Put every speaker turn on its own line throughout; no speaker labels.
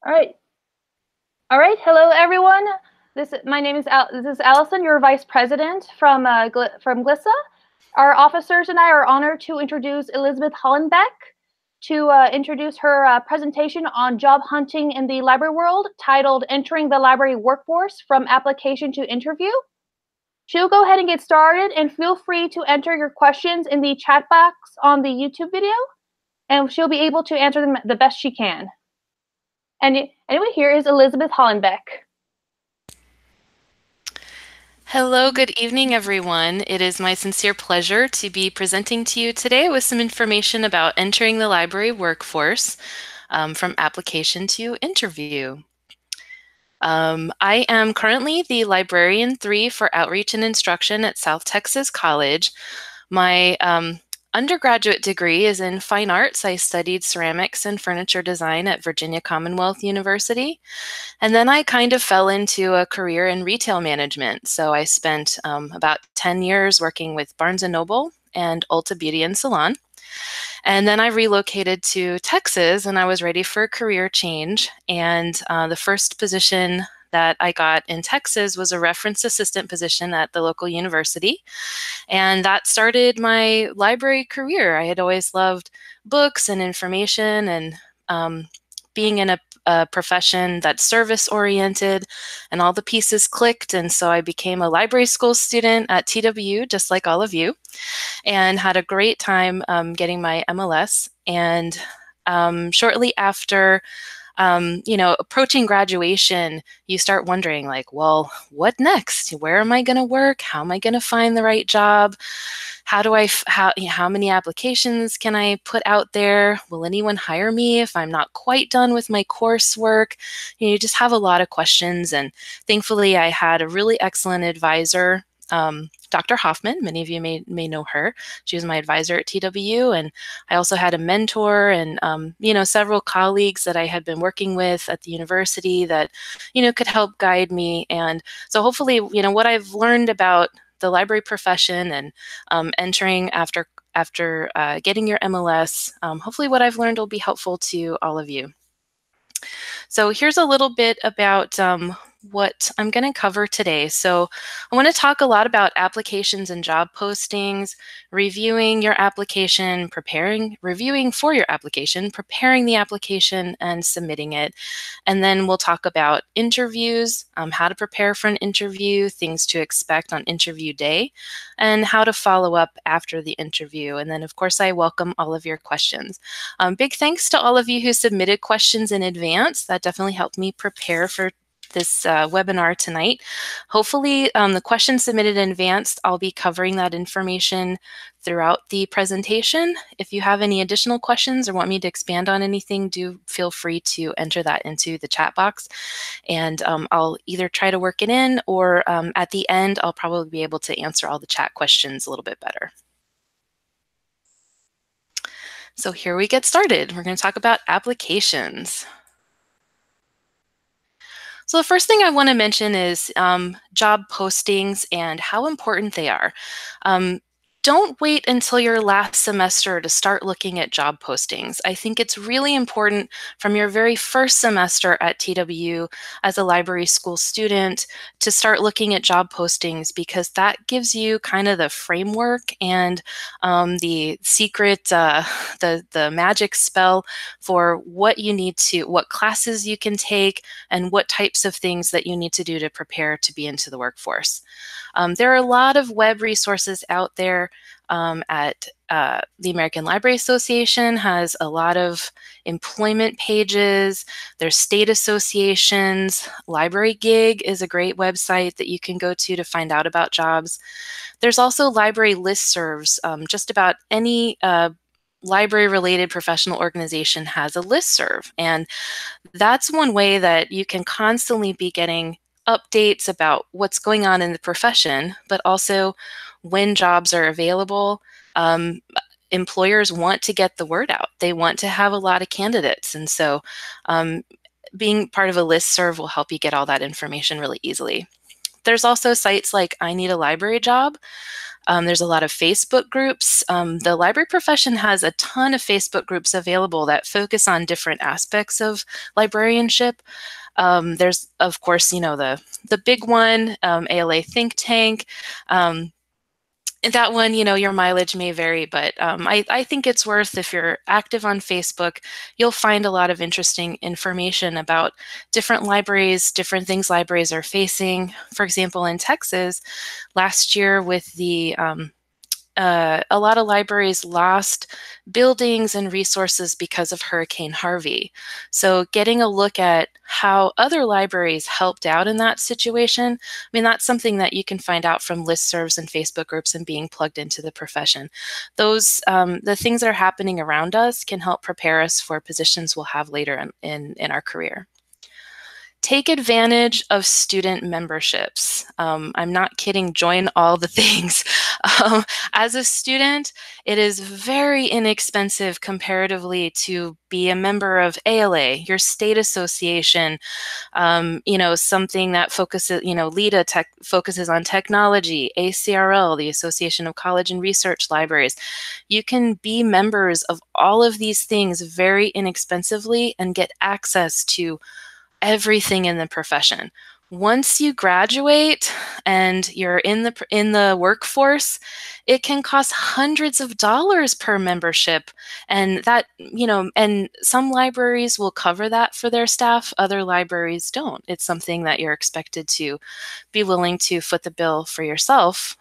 All right. All right. Hello, everyone. My name is this is Allison, your vice president from GLISA. Our officers and I are honored to introduce Elizabeth Hollenbeck to introduce her presentation on job hunting in the library world, titled "Entering the Library Workforce from Application to Interview." She'll go ahead and get started, and feel free to enter your questions in the chat box on the YouTube video, and she'll be able to answer them the best she can. And anyway, here is Elizabeth Hollenbeck.
Hello, good evening, everyone. It is my sincere pleasure to be presenting to you today with some information about entering the library workforce from application to interview. I am currently the Librarian 3 for Outreach and Instruction at South Texas College. My undergraduate degree is in fine arts. I studied ceramics and furniture design at Virginia Commonwealth University. And then I kind of fell into a career in retail management. So I spent about 10 years working with Barnes & Noble and Ulta Beauty and Salon. And then I relocated to Texas, and I was ready for a career change. And the first position that I got in Texas was a reference assistant position at the local university. And that started my library career. I had always loved books and information, and being in a profession that's service-oriented, and all the pieces clicked. And so I became a library school student at TWU, just like all of you, and had a great time getting my MLS. And shortly after approaching graduation, you start wondering, like, well, what next? Where am I going to work? How am I going to find the right job? How many applications can I put out there? Will anyone hire me if I'm not quite done with my coursework? You just have a lot of questions. And thankfully, I had a really excellent advisor, Dr. Hoffman. Many of you may know her. She was my advisor at TWU, and I also had a mentor and several colleagues that I had been working with at the university that could help guide me. And so hopefully, what I've learned about the library profession and entering after getting your MLS, hopefully what I've learned will be helpful to all of you. So here's a little bit about what I'm going to cover today. So I want to talk a lot about applications and job postings, reviewing your application, reviewing for your application, preparing the application, and submitting it. And then we'll talk about interviews, how to prepare for an interview, things to expect on interview day, and how to follow up after the interview. And then, of course, I welcome all of your questions. Big thanks to all of you who submitted questions in advance. That definitely helped me prepare for this webinar tonight. Hopefully, the questions submitted in advance, I'll be covering that information throughout the presentation. If you have any additional questions or want me to expand on anything, do feel free to enter that into the chat box. And I'll either try to work it in, or at the end, I'll probably be able to answer all the chat questions a little bit better. So here we get started. We're going to talk about applications. So the first thing I want to mention is job postings and how important they are. Don't wait until your last semester to start looking at job postings. I think it's really important from your very first semester at TWU as a library school student to start looking at job postings, because that gives you kind of the framework and the secret, the magic spell for what classes you can take and what types of things that you need to do to prepare to be into the workforce. There are a lot of web resources out there. The American Library Association has a lot of employment pages. There's state associations. Library Gig is a great website that you can go to find out about jobs. There's also library listservs. Just about any library-related professional organization has a listserv, and that's one way that you can constantly be getting updates about what's going on in the profession, but also when jobs are available. Employers want to get the word out. They want to have a lot of candidates. And so being part of a listserv will help you get all that information really easily. There's also sites like I Need a Library Job. There's a lot of Facebook groups. The library profession has a ton of Facebook groups available that focus on different aspects of librarianship. There's, of course, the big one, ALA Think Tank. That one, your mileage may vary, but I think it's worth, if you're active on Facebook, you'll find a lot of interesting information about different libraries, different things libraries are facing. For example, in Texas, last year with a lot of libraries lost buildings and resources because of Hurricane Harvey. So getting a look at how other libraries helped out in that situation, I mean, that's something that you can find out from listservs and Facebook groups and being plugged into the profession. Those, the things that are happening around us can help prepare us for positions we'll have later in our career. Take advantage of student memberships. I'm not kidding, join all the things. As a student, it is very inexpensive comparatively to be a member of ALA, your state association, something that focuses, LEDA focuses on technology, ACRL, the Association of College and Research Libraries. You can be members of all of these things very inexpensively and get access to everything in the profession. Once you graduate and you're in the workforce, it can cost hundreds of dollars per membership, and that, and some libraries will cover that for their staff, other libraries don't. It's something that you're expected to be willing to foot the bill for yourself.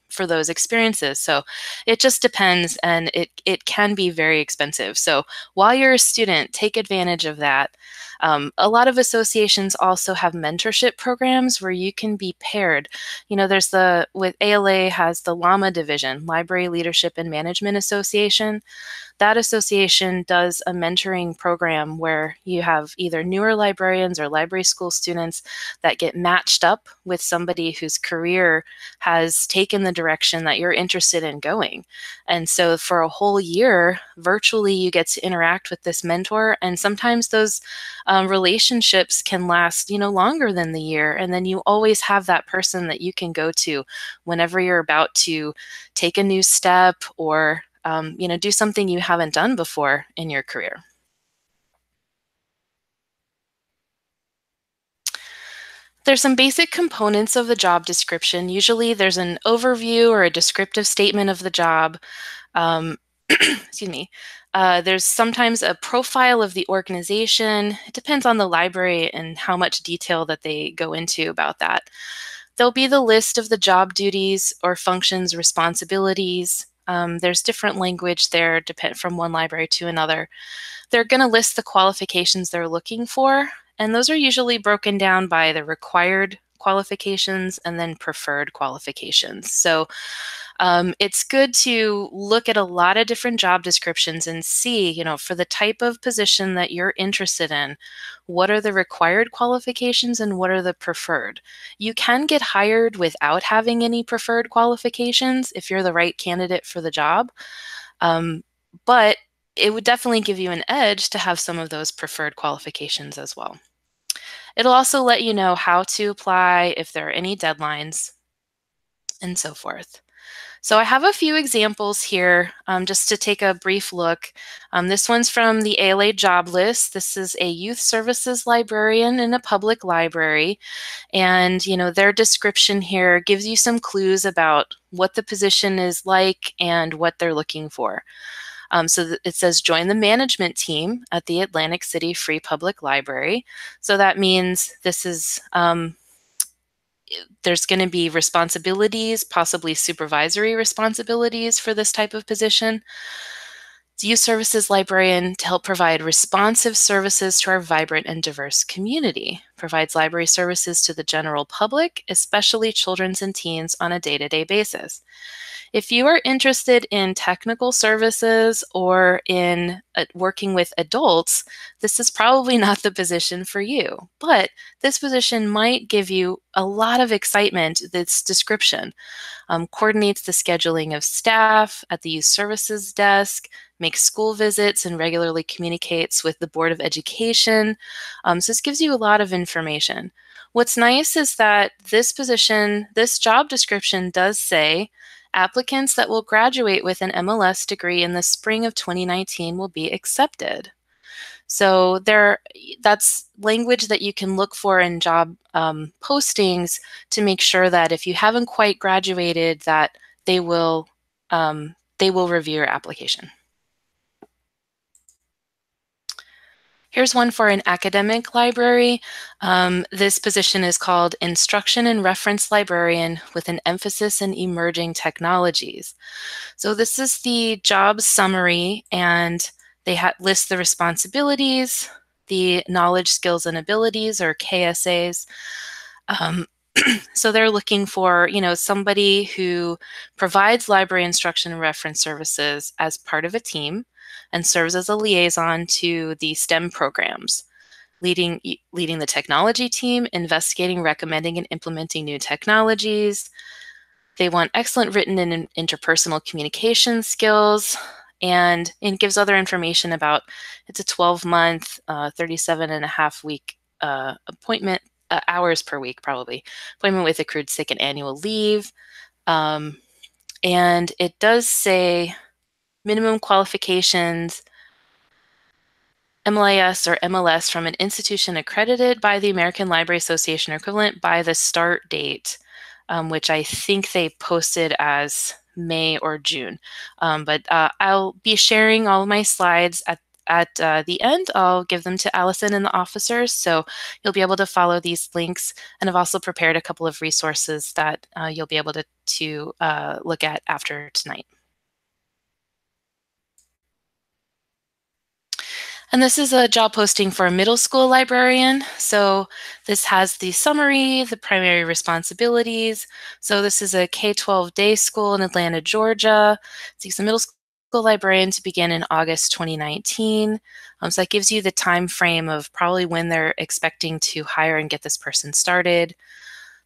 For those experiences. So it just depends, and it can be very expensive. So while you're a student, take advantage of that. A lot of associations also have mentorship programs where you can be paired. There's with ALA has the LLAMA division, Library Leadership and Management Association. That association does a mentoring program where you have either newer librarians or library school students that get matched up with somebody whose career has taken the direction that you're interested in going. And so for a whole year, virtually, you get to interact with this mentor, and sometimes those relationships can last, longer than the year. And then you always have that person that you can go to whenever you're about to take a new step or do something you haven't done before in your career. There's some basic components of the job description. Usually there's an overview or a descriptive statement of the job. Excuse me. There's sometimes a profile of the organization. It depends on the library and how much detail that they go into about that. There'll be the list of the job duties or functions, responsibilities. There's different language there, depend from one library to another. They're going to list the qualifications they're looking for, and those are usually broken down by the required qualifications and then preferred qualifications. So it's good to look at a lot of different job descriptions and see, for the type of position that you're interested in, what are the required qualifications and what are the preferred. You can get hired without having any preferred qualifications if you're the right candidate for the job, but it would definitely give you an edge to have some of those preferred qualifications as well. It'll also let you know how to apply, if there are any deadlines, and so forth. So I have a few examples here just to take a brief look. This one's from the ALA job list. This is a youth services librarian in a public library. And, their description here gives you some clues about what the position is like and what they're looking for. So it says join the management team at the Atlantic City Free Public Library. So that means this is there's going to be responsibilities, possibly supervisory responsibilities for this type of position. Youth Services Librarian to help provide responsive services to our vibrant and diverse community. Provides library services to the general public, especially children's and teens, on a day-to-day basis. If you are interested in technical services or in working with adults, this is probably not the position for you. But this position might give you a lot of excitement, this description. Coordinates the scheduling of staff at the youth services desk, makes school visits, and regularly communicates with the Board of Education. So this gives you a lot of information. What's nice is that this position, this job description does say applicants that will graduate with an MLS degree in the spring of 2019 will be accepted. So that's language that you can look for in job postings to make sure that if you haven't quite graduated, that they will review your application. Here's one for an academic library. This position is called Instruction and Reference Librarian with an emphasis in emerging technologies. So this is the job summary, and they list the responsibilities, the knowledge, skills, and abilities, or KSAs. So they're looking for, somebody who provides library instruction and reference services as part of a team and serves as a liaison to the STEM programs, leading the technology team, investigating, recommending, and implementing new technologies. They want excellent written and interpersonal communication skills, and it gives other information about it's a 12-month, 37.5-week appointment, hours per week probably, appointment with accrued sick and annual leave. And it does say minimum qualifications, MLIS or MLS from an institution accredited by the American Library Association or equivalent by the start date, which I think they posted as May or June. But I'll be sharing all of my slides at the end. I'll give them to Allison and the officers, so you'll be able to follow these links. And I've also prepared a couple of resources that you'll be able to look at after tonight. And this is a job posting for a middle school librarian. So this has the summary, the primary responsibilities. So this is a K-12 day school in Atlanta, Georgia. So it's a middle school librarian to begin in August 2019. So that gives you the time frame of probably when they're expecting to hire and get this person started.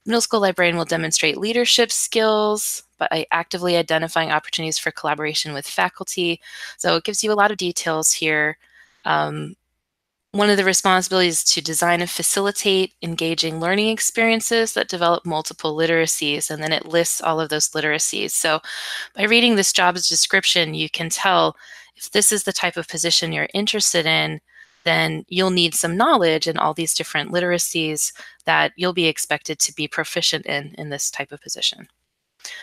Middle school librarian will demonstrate leadership skills by actively identifying opportunities for collaboration with faculty. So it gives you a lot of details here. One of the responsibilities is to design and facilitate engaging learning experiences that develop multiple literacies, and then it lists all of those literacies. So by reading this job's description, you can tell if this is the type of position you're interested in, then you'll need some knowledge in all these different literacies that you'll be expected to be proficient in this type of position.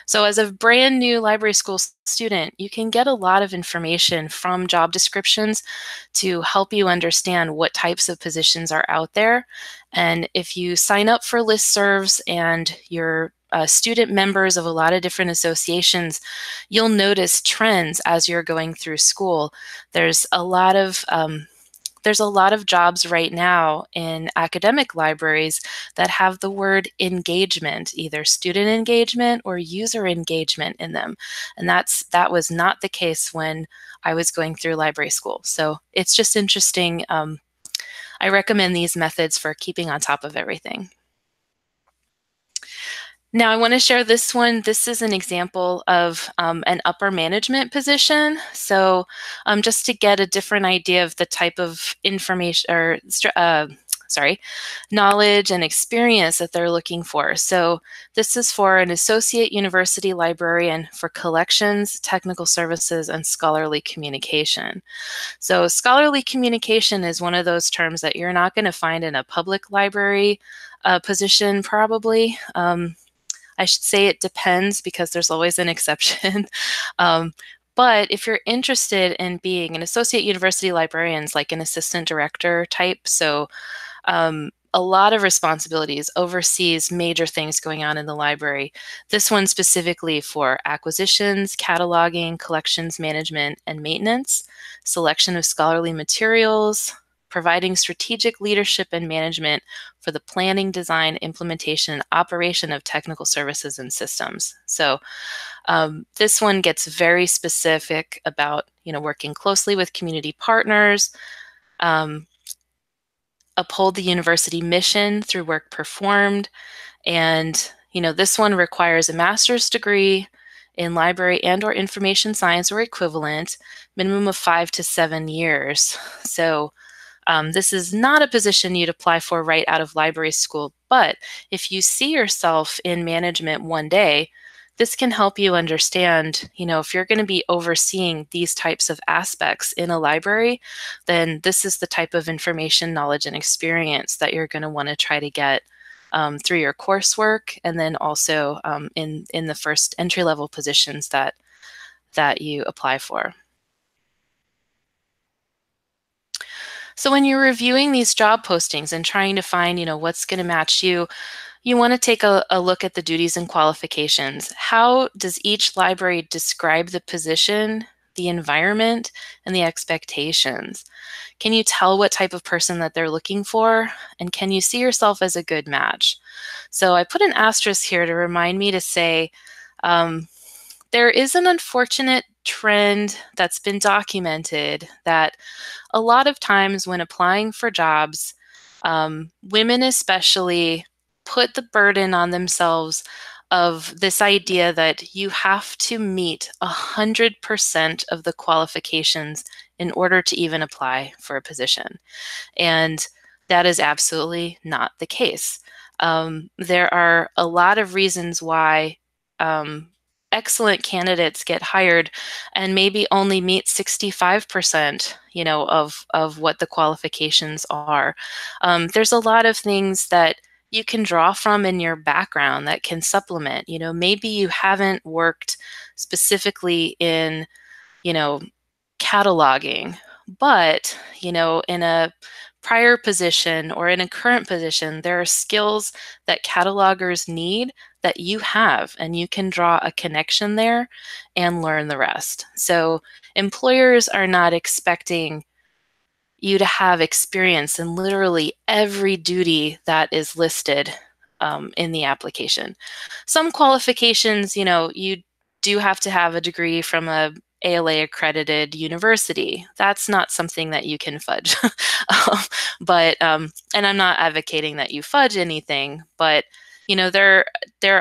So as a brand new library school student, you can get a lot of information from job descriptions to help you understand what types of positions are out there. And if you sign up for listservs and you're student members of a lot of different associations, you'll notice trends as you're going through school. There's a lot of jobs right now in academic libraries that have the word engagement, either student engagement or user engagement in them. And that was not the case when I was going through library school. So it's just interesting. I recommend these methods for keeping on top of everything. Now I want to share this one. This is an example of an upper management position. So just to get a different idea of the type of information or knowledge and experience that they're looking for. So this is for an associate university librarian for collections, technical services, and scholarly communication. So scholarly communication is one of those terms that you're not going to find in a public library position probably. I should say it depends because there's always an exception. But if you're interested in being an associate university librarian, like an assistant director type, so a lot of responsibilities, oversees major things going on in the library. This one specifically for acquisitions, cataloging, collections management, and maintenance, selection of scholarly materials, providing strategic leadership and management for the planning, design, implementation, and operation of technical services and systems. So this one gets very specific about, working closely with community partners, uphold the university mission through work performed, and this one requires a master's degree in library and or information science or equivalent, minimum of 5 to 7 years. So This is not a position you'd apply for right out of library school, but if you see yourself in management one day, this can help you understand, if you're going to be overseeing these types of aspects in a library, then this is the type of information, knowledge, and experience that you're going to want to try to get through your coursework, and then also in the first entry-level positions that you apply for. So when you're reviewing these job postings and trying to find, what's going to match you, you want to take a look at the duties and qualifications. How does each library describe the position, the environment, and the expectations? Can you tell what type of person that they're looking for? And can you see yourself as a good match? So I put an asterisk here to remind me to say, there is an unfortunate trend that's been documented that a lot of times when applying for jobs, women especially put the burden on themselves of this idea that you have to meet 100% of the qualifications in order to even apply for a position. And that is absolutely not the case. There are a lot of reasons why excellent candidates get hired and maybe only meet 65%, of what the qualifications are. There's a lot of things that you can draw from in your background that can supplement. Maybe you haven't worked specifically in, cataloging, but, in a prior position or in a current position, there are skills that catalogers need that you have, and you can draw a connection there and learn the rest. So employers are not expecting you to have experience in literally every duty that is listed in the application. Some qualifications, you do have to have a degree from a ALA accredited university. That's not something that you can fudge. And I'm not advocating that you fudge anything, but there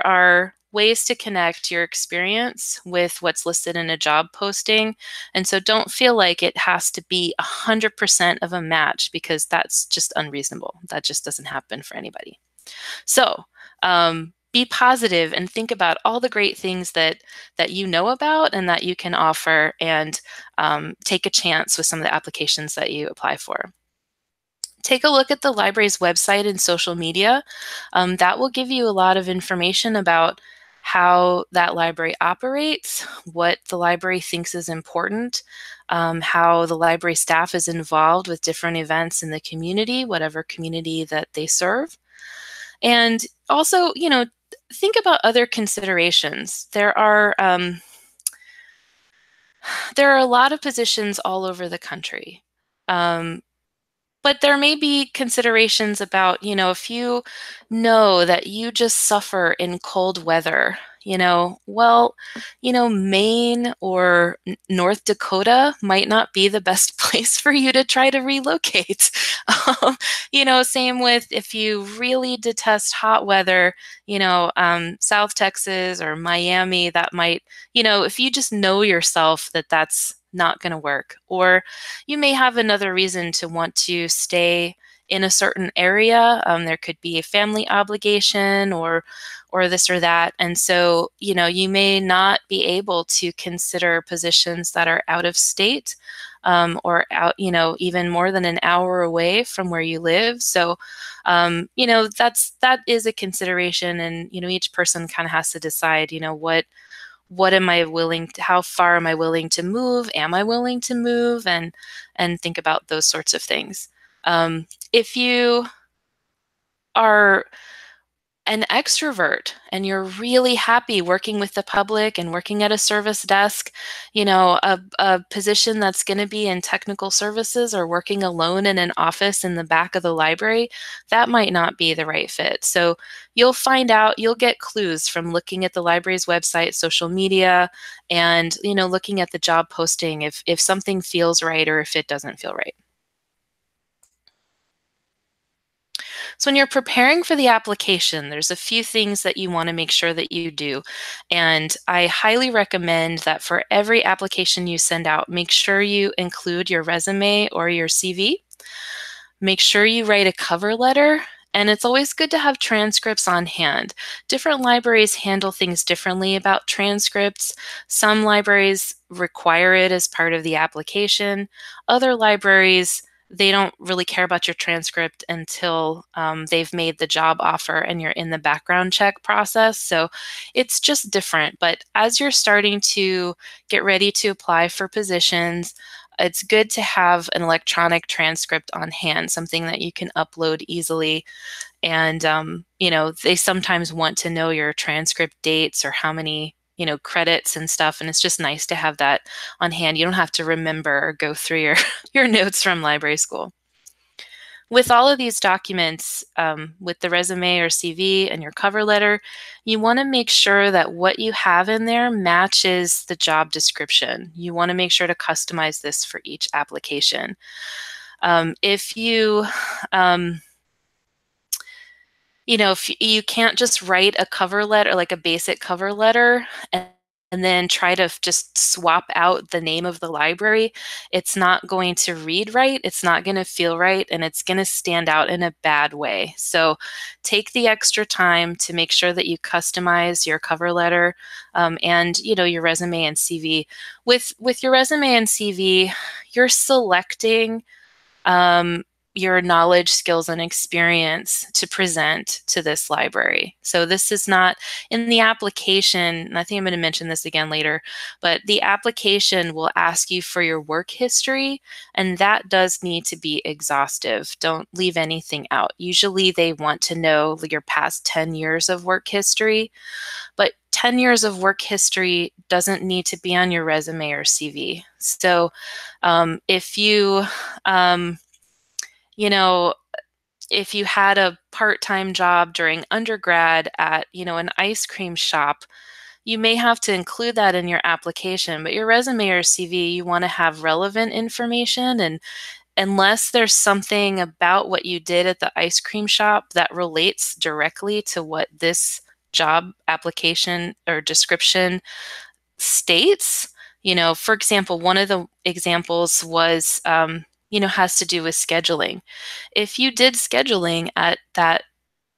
are ways to connect your experience with what's listed in a job posting. And so don't feel like it has to be 100% of a match, because that's just unreasonable. That just doesn't happen for anybody. So be positive and think about all the great things that you know about and that you can offer, and take a chance with some of the applications that you apply for. Take a look at the library's website and social media. That will give you a lot of information about how that library operates, what the library thinks is important, how the library staff is involved with different events in the community, whatever community that they serve. And also, think about other considerations. There are a lot of positions all over the country. But there may be considerations about, if you know that you just suffer in cold weather, Maine or North Dakota might not be the best place for you to try to relocate. Same with if you really detest hot weather, South Texas or Miami, that might, if you just know yourself that that's not going to work. Or you may have another reason to want to stay in a certain area. There could be a family obligation or this or that. And so, you may not be able to consider positions that are out of state, or out, even more than an hour away from where you live. So, that is a consideration. And, each person kind of has to decide, what am I willing to, how far am I willing to move? Am I willing to move? And think about those sorts of things. If you are an extrovert and you're really happy working with the public and working at a service desk, a position that's going to be in technical services or working alone in an office in the back of the library, that might not be the right fit. So you'll get clues from looking at the library's website, social media, and, looking at the job posting if something feels right or if it doesn't feel right. So when you're preparing for the application, there's a few things that you want to make sure that you do. And I highly recommend that for every application you send out, make sure you include your resume or your CV. Make sure you write a cover letter, and it's always good to have transcripts on hand. Different libraries handle things differently about transcripts. Some libraries require it as part of the application. Other libraries, they don't really care about your transcript until they've made the job offer and you're in the background check process. So it's just different. But as you're starting to get ready to apply for positions, it's good to have an electronic transcript on hand, something that you can upload easily. And, they sometimes want to know your transcript dates or how many, credits and stuff. And it's just nice to have that on hand. You don't have to remember or go through your, your notes from library school. With all of these documents, with the resume or CV and your cover letter, you want to make sure that what you have in there matches the job description. You want to make sure to customize this for each application. If you, if you can't just write a cover letter, like a basic cover letter, and then try to just swap out the name of the library, it's not going to read right, it's not going to feel right, and it's going to stand out in a bad way. So take the extra time to make sure that you customize your cover letter and your resume and CV. With your resume and CV, you're selecting your knowledge, skills, and experience to present to this library. So this is not in the application, and I think I'm going to mention this again later, but the application will ask you for your work history, and that does need to be exhaustive. Don't leave anything out. Usually they want to know your past 10 years of work history, but 10 years of work history doesn't need to be on your resume or CV. So if you if you had a part-time job during undergrad at, an ice cream shop, you may have to include that in your application, but your resume or CV, you want to have relevant information. And unless there's something about what you did at the ice cream shop that relates directly to what this job application or description states, for example, one of the examples was, has to do with scheduling. If you did scheduling at that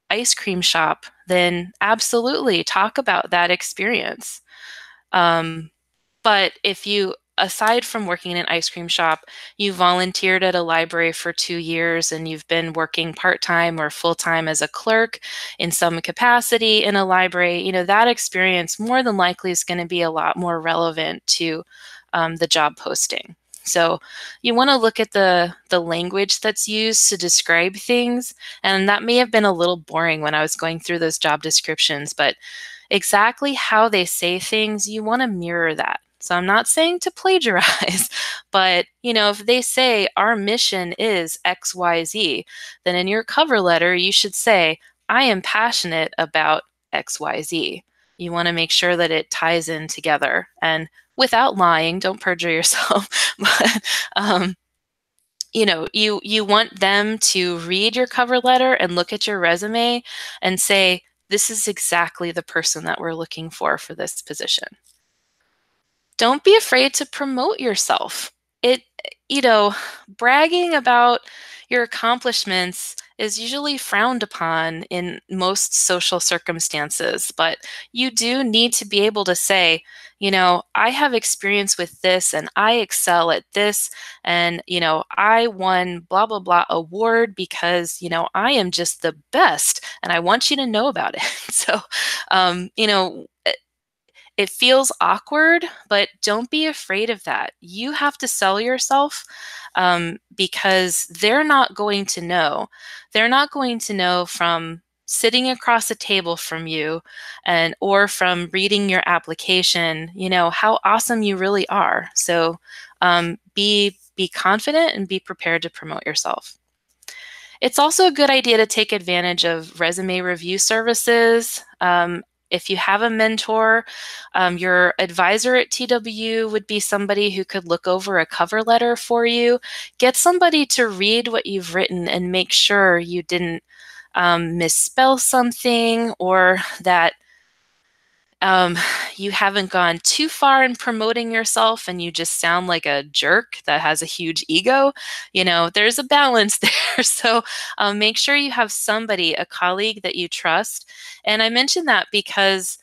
ice cream shop, then absolutely talk about that experience. But if you, aside from working in an ice cream shop, you volunteered at a library for 2 years and you've been working part-time or full-time as a clerk in some capacity in a library, that experience more than likely is going to be a lot more relevant to the job posting. So you want to look at the language that's used to describe things, and that may have been a little boring when I was going through those job descriptions, but exactly how they say things, you want to mirror that. So I'm not saying to plagiarize, but if they say our mission is XYZ, then in your cover letter you should say, I am passionate about XYZ. You want to make sure that it ties in together, and without lying, don't perjure yourself. But you want them to read your cover letter and look at your resume and say, this is exactly the person that we're looking for this position. Don't be afraid to promote yourself. Bragging about your accomplishments is usually frowned upon in most social circumstances, but you do need to be able to say, I have experience with this and I excel at this, and, I won blah, blah, blah award because, I am just the best and I want you to know about it. So, it feels awkward, but don't be afraid of that. You have to sell yourself because they're not going to know. They're not going to know from sitting across a table from you or from reading your application, how awesome you really are. So be confident and be prepared to promote yourself. It's also a good idea to take advantage of resume review services. If you have a mentor, your advisor at TW would be somebody who could look over a cover letter for you. Get somebody to read what you've written and make sure you didn't misspell something, or that you haven't gone too far in promoting yourself and you just sound like a jerk that has a huge ego. There's a balance there. So make sure you have somebody, a colleague that you trust. And I mention that because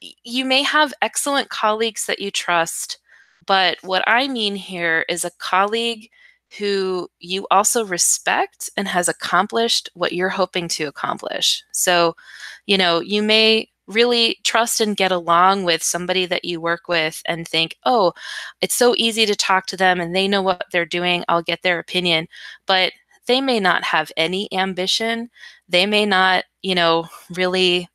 you may have excellent colleagues that you trust, but what I mean here is a colleague who you also respect and has accomplished what you're hoping to accomplish. So, you may really trust and get along with somebody that you work with and think, oh, it's so easy to talk to them and they know what they're doing. I'll get their opinion. But they may not have any ambition. They may not, really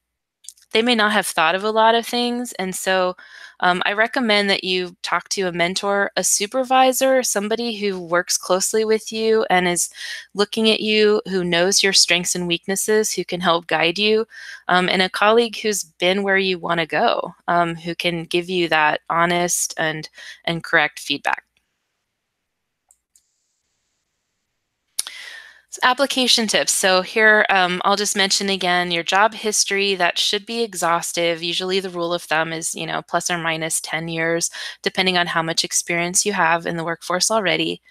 they may not have thought of a lot of things. And so I recommend that you talk to a mentor, a supervisor, somebody who works closely with you and is looking at you, who knows your strengths and weaknesses, who can help guide you, and a colleague who's been where you want to go, who can give you that honest and correct feedback. Application tips. So here, I'll just mention again, your job history, that should be exhaustive. Usually the rule of thumb is, plus or minus 10 years, depending on how much experience you have in the workforce already.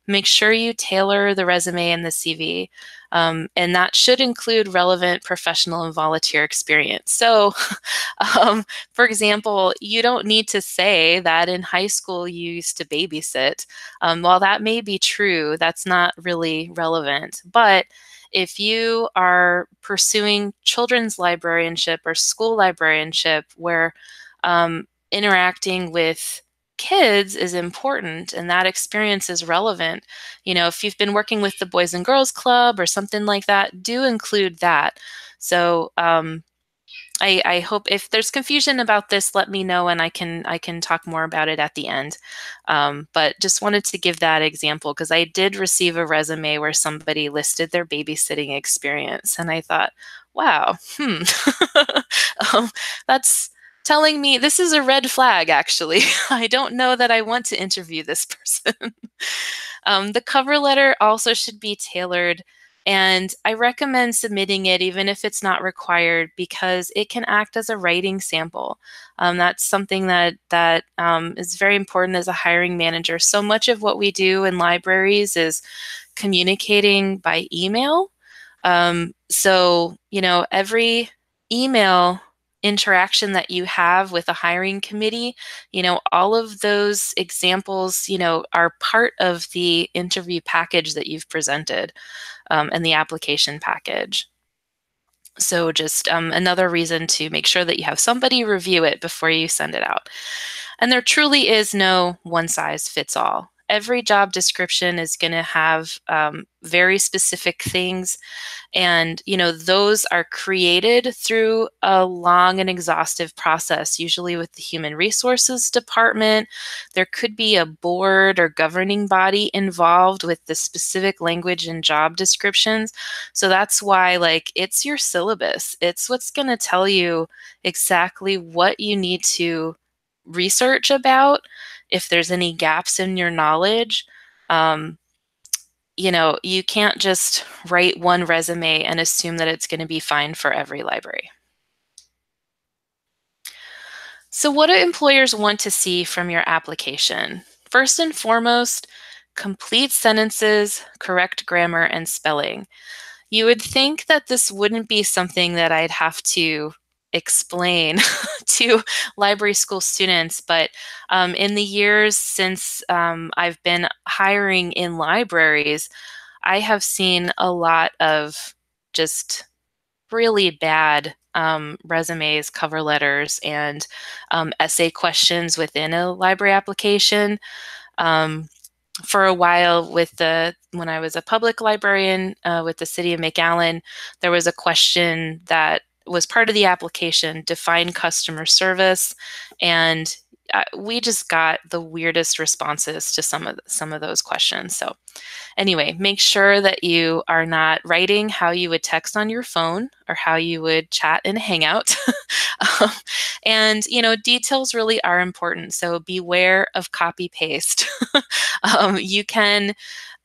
Make sure you tailor the resume and the CV. And that should include relevant professional and volunteer experience. So, for example, you don't need to say that in high school you used to babysit. While that may be true, that's not really relevant. But if you are pursuing children's librarianship or school librarianship where interacting with kids is important and that experience is relevant. If you've been working with the Boys and Girls Club or something like that, do include that. So I hope if there's confusion about this, let me know and I can talk more about it at the end. But just wanted to give that example because I did receive a resume where somebody listed their babysitting experience and I thought, wow, that's telling me this is a red flag, actually. I don't know that I want to interview this person. The cover letter also should be tailored, and I recommend submitting it even if it's not required because it can act as a writing sample. That's something that is very important as a hiring manager. So much of what we do in libraries is communicating by email. So, every email interaction that you have with a hiring committee, all of those examples, are part of the interview package that you've presented and the application package. So just another reason to make sure that you have somebody review it before you send it out. And there truly is no one size fits all. Every job description is going to have very specific things. And, those are created through a long and exhaustive process, usually with the Human Resources Department. There could be a board or governing body involved with the specific language and job descriptions. So that's why, it's your syllabus. It's what's going to tell you exactly what you need to research about, if there's any gaps in your knowledge. You can't just write one resume and assume that it's going to be fine for every library. So what do employers want to see from your application? First and foremost, complete sentences, correct grammar, and spelling. You would think that this wouldn't be something that I'd have to explain to library school students, but in the years since I've been hiring in libraries, I have seen a lot of just really bad resumes, cover letters, and essay questions within a library application. For a while when I was a public librarian with the city of McAllen, there was a question that was part of the application, define customer service, and we just got the weirdest responses to some of those questions. So anyway, make sure that you are not writing how you would text on your phone or how you would chat in a Hangout. And, details really are important. So beware of copy paste. You can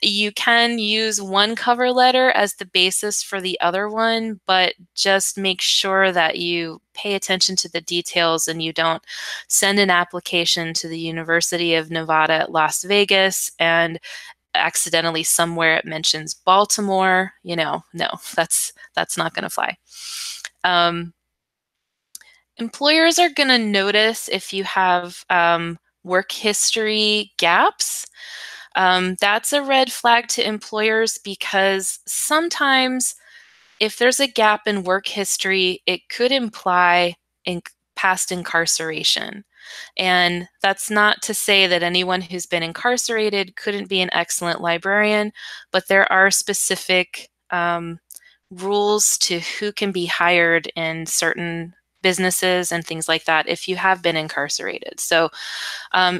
You can use one cover letter as the basis for the other one, but just make sure that you pay attention to the details and you don't send an application to the University of Nevada at Las Vegas and accidentally somewhere it mentions Baltimore. No, that's not going to fly. Employers are going to notice if you have work history gaps. That's a red flag to employers because sometimes if there's a gap in work history, it could imply past incarceration. And that's not to say that anyone who's been incarcerated couldn't be an excellent librarian, but there are specific rules to who can be hired in certain businesses and things like that if you have been incarcerated. So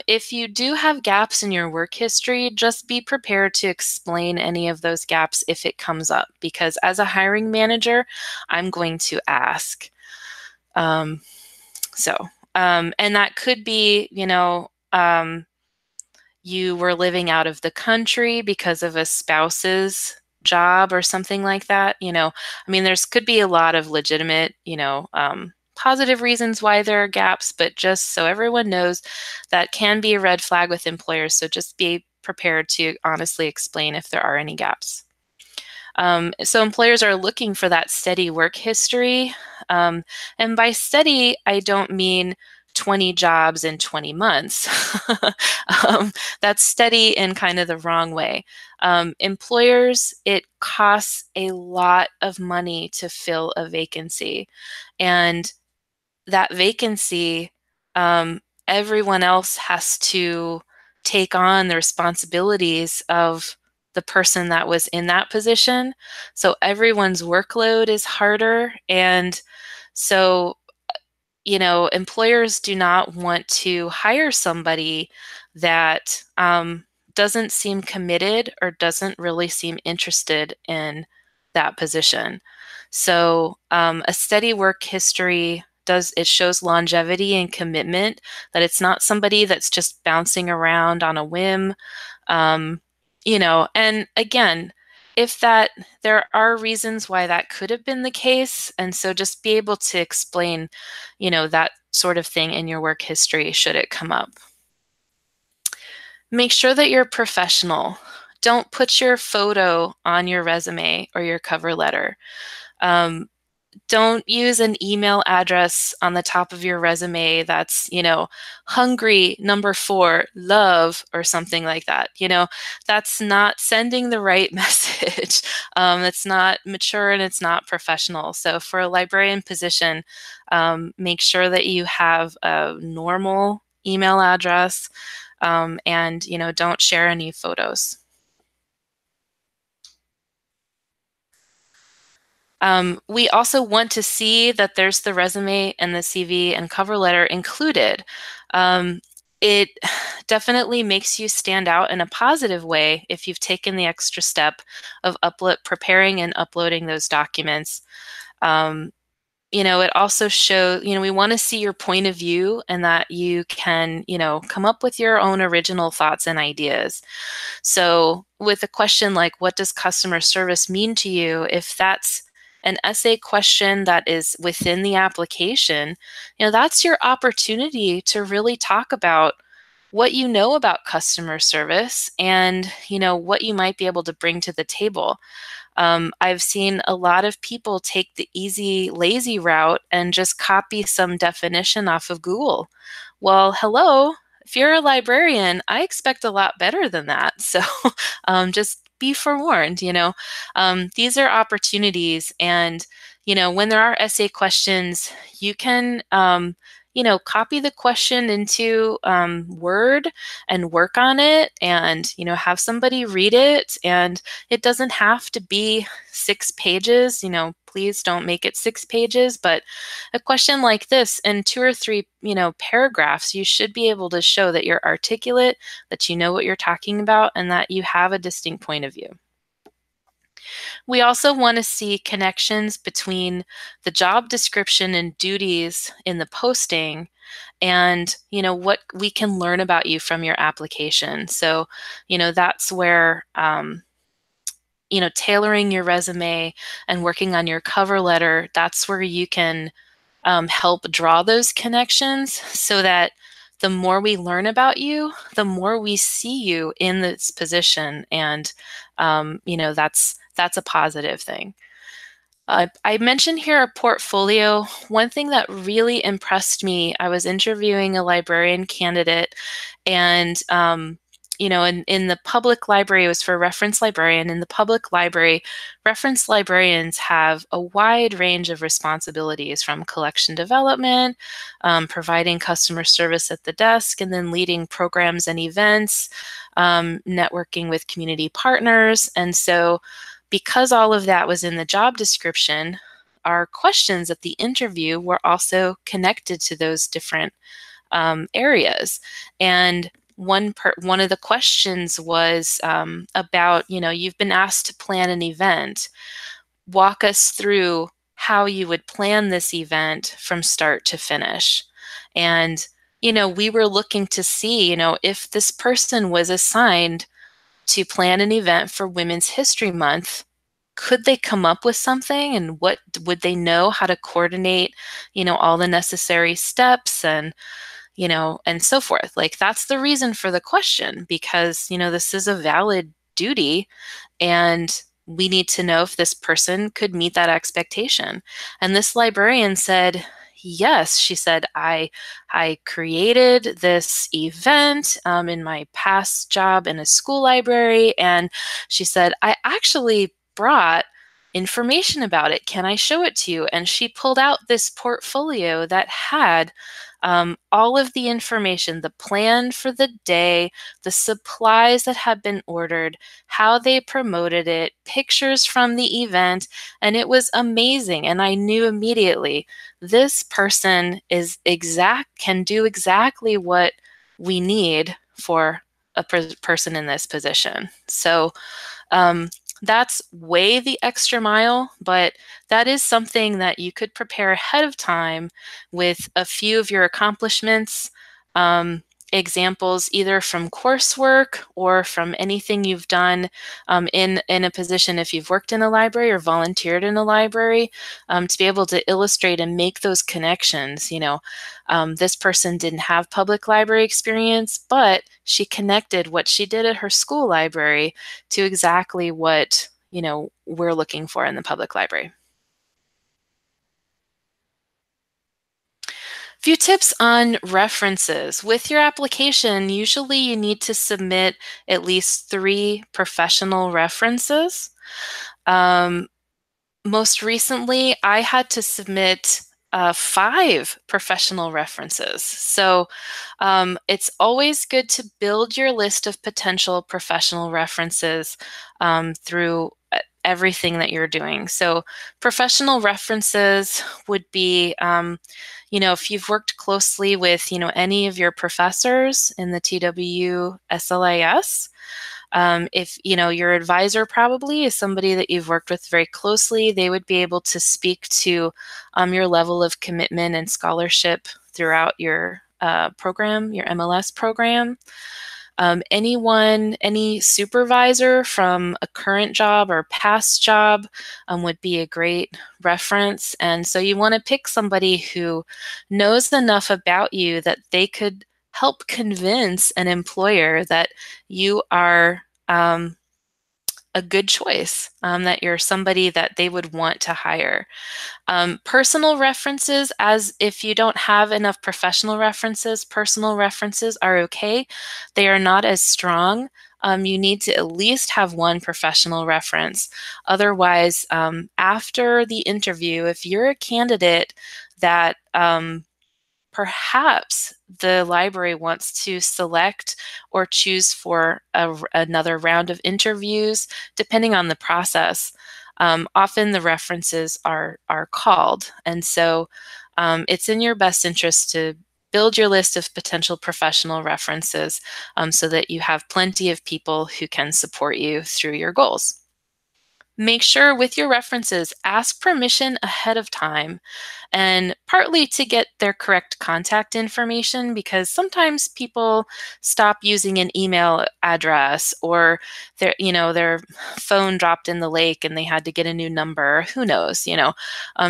if you do have gaps in your work history, just be prepared to explain any of those gaps if it comes up, because as a hiring manager, I'm going to ask. And that could be, you were living out of the country because of a spouse's job or something like that. There's could be a lot of legitimate, positive reasons why there are gaps, but just so everyone knows, that can be a red flag with employers. So just be prepared to honestly explain if there are any gaps. So employers are looking for that steady work history. And by steady, I don't mean 20 jobs in 20 months. That's steady in kind of the wrong way. Employers, it costs a lot of money to fill a vacancy. And that vacancy, everyone else has to take on the responsibilities of the person that was in that position. So everyone's workload is harder. And so, employers do not want to hire somebody that doesn't seem committed or doesn't really seem interested in that position. So a steady work history it shows longevity and commitment, that it's not somebody that's just bouncing around on a whim. And again, if there are reasons why that could have been the case, and so just be able to explain, that sort of thing in your work history should it come up. Make sure that you're professional. Don't put your photo on your resume or your cover letter. Don't use an email address on the top of your resume that's, hungry #4, love, or something like that. That's not sending the right message. It's not mature and it's not professional. So for a librarian position, make sure that you have a normal email address and, don't share any photos. We also want to see that there's the resume and the CV and cover letter included. It definitely makes you stand out in a positive way if you've taken the extra step of preparing and uploading those documents. It also shows, we want to see your point of view and that you can, come up with your own original thoughts and ideas. So with a question like, what does customer service mean to you? If that's an essay question that is within the application, that's your opportunity to really talk about what you know about customer service and, what you might be able to bring to the table. I've seen a lot of people take the easy, lazy route and just copy some definition off of Google. Well, hello, if you're a librarian, I expect a lot better than that. So just be forewarned, these are opportunities. And, when there are essay questions, you can, copy the question into Word and work on it and, have somebody read it. And it doesn't have to be 6 pages, please don't make it 6 pages, but a question like this in 2 or 3, paragraphs, you should be able to show that you're articulate, that you know what you're talking about, and that you have a distinct point of view. We also want to see connections between the job description and duties in the posting and, what we can learn about you from your application. So, that's where, tailoring your resume and working on your cover letter, that's where you can help draw those connections so that the more we learn about you, the more we see you in this position. And, that's a positive thing. I mentioned here a portfolio. One thing that really impressed me, I was interviewing a librarian candidate, and in the public library, it was for a reference librarian. In the public library, reference librarians have a wide range of responsibilities, from collection development, providing customer service at the desk, and then leading programs and events, networking with community partners. And so because all of that was in the job description, our questions at the interview were also connected to those different areas. And one of the questions was about, you've been asked to plan an event. Walk us through how you would plan this event from start to finish. And, we were looking to see, if this person was assigned to plan an event for Women's History Month, could they come up with something, and what would they know how to coordinate, all the necessary steps and, and so forth. Like, that's the reason for the question, because, this is a valid duty and we need to know if this person could meet that expectation. And this librarian said, yes. She said, I created this event in my past job in a school library. And she said, I actually brought information about it. Can I show it to you? And she pulled out this portfolio that had all of the information, the plan for the day, the supplies that had been ordered, how they promoted it, pictures from the event, and it was amazing. And I knew immediately this person can do exactly what we need for a person in this position. So that's way the extra mile, but that is something that you could prepare ahead of time with a few of your accomplishments, examples either from coursework or from anything you've done in a position, if you've worked in a library or volunteered in a library, to be able to illustrate and make those connections. This person didn't have public library experience, but she connected what she did at her school library to exactly what we're looking for in the public library. Few tips on references. With your application, usually you need to submit at least 3 professional references. Most recently, I had to submit 5 professional references. So it's always good to build your list of potential professional references through everything that you're doing. So professional references would be, if you've worked closely with, any of your professors in the TW SLIS, if your advisor probably is somebody that you've worked with very closely, they would be able to speak to your level of commitment and scholarship throughout your program, your MLS program. Any supervisor from a current job or past job would be a great reference. And so you want to pick somebody who knows enough about you that they could help convince an employer that you are a good choice, that you're somebody that they would want to hire. Personal references, as if you don't have enough professional references, personal references are okay. They are not as strong. You need to at least have 1 professional reference. Otherwise, after the interview, if you're a candidate that perhaps the library wants to select or choose for another round of interviews, depending on the process, often the references are called. And so it's in your best interest to build your list of potential professional references so that you have plenty of people who can support you through your goals. make sure with your references, ask permission ahead of time, and partly to get their correct contact information, because sometimes people stop using an email address, or their phone dropped in the lake and they had to get a new number. Who knows,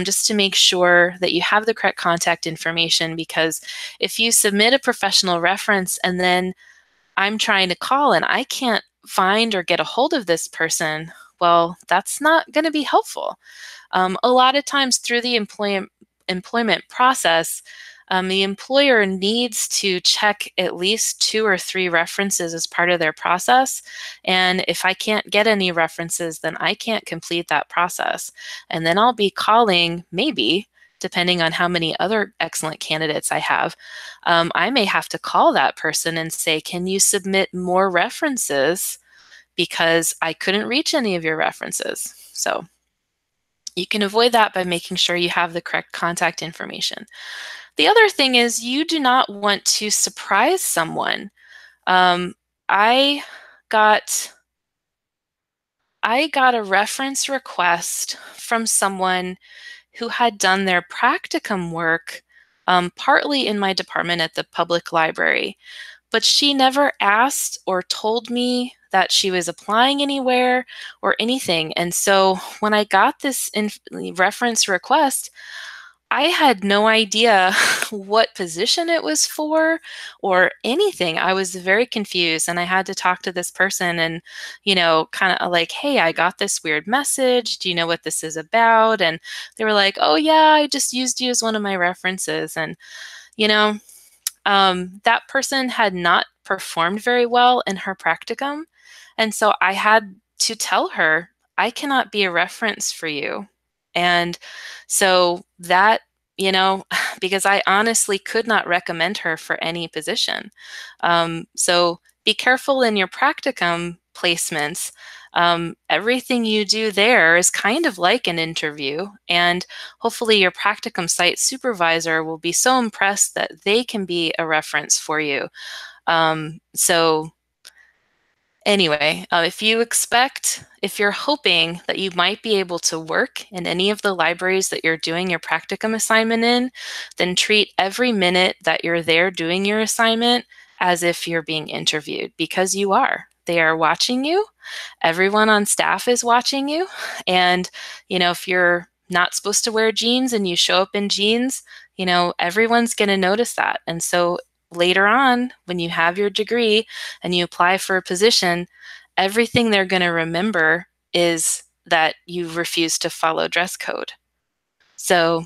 just to make sure that you have the correct contact information, because if you submit a professional reference and then I'm trying to call and I can't find or get a hold of this person, well, that's not going to be helpful. A lot of times through the employment process, the employer needs to check at least 2 or 3 references as part of their process. And if I can't get any references, then I can't complete that process. And then I'll be calling, maybe, depending on how many other excellent candidates I have, I may have to call that person and say, can you submit more references, because I couldn't reach any of your references. So you can avoid that by making sure you have the correct contact information. The other thing is, you do not want to surprise someone. I got a reference request from someone who had done their practicum work partly in my department at the public library, but she never asked or told me that she was applying anywhere or anything. And so when I got this reference request, I had no idea what position it was for or anything. I was very confused, and I had to talk to this person and, kind of like, hey, I got this weird message. Do you know what this is about? And they were like, oh, yeah, I just used you as one of my references. And, you know, that person had not performed very well in her practicum. And so I had to tell her, I cannot be a reference for you. And so that, because I honestly could not recommend her for any position. So be careful in your practicum placements. Everything you do there is kind of like an interview, and hopefully your practicum site supervisor will be so impressed that they can be a reference for you. So anyway, if you're hoping that you might be able to work in any of the libraries that you're doing your practicum assignment in, then treat every minute that you're there doing your assignment as if you're being interviewed, because you are. They are watching you. Everyone on staff is watching you. And, if you're not supposed to wear jeans and you show up in jeans, everyone's going to notice that. And so later on, when you have your degree and you apply for a position, everything they're going to remember is that you refused to follow dress code. So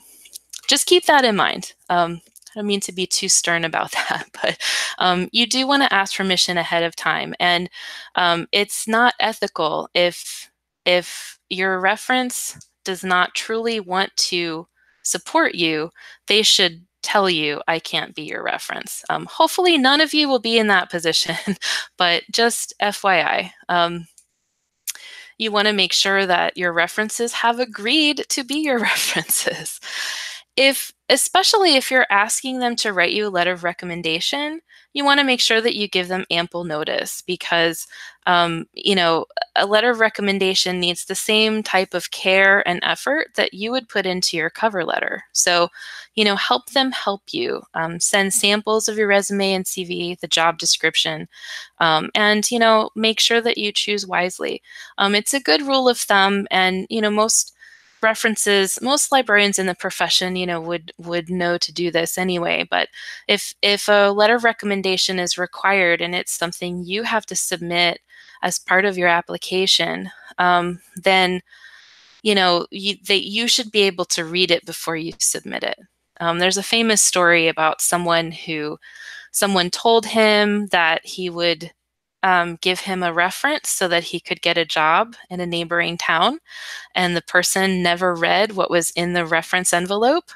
just keep that in mind. I don't mean to be too stern about that, but you do want to ask permission ahead of time. And it's not ethical if your reference does not truly want to support you. They should tell you, I can't be your reference. Hopefully none of you will be in that position, but just FYI. You want to make sure that your references have agreed to be your references. Especially if you're asking them to write you a letter of recommendation, you want to make sure that you give them ample notice, because a letter of recommendation needs the same type of care and effort that you would put into your cover letter. So, help them help you. Send samples of your resume and CV, the job description, and, make sure that you choose wisely. It's a good rule of thumb, and, most librarians in the profession, would know to do this anyway. But if a letter of recommendation is required and it's something you have to submit as part of your application, then you should be able to read it before you submit it. There's a famous story about someone told him that he would give him a reference so that he could get a job in a neighboring town. And the person never read what was in the reference envelope.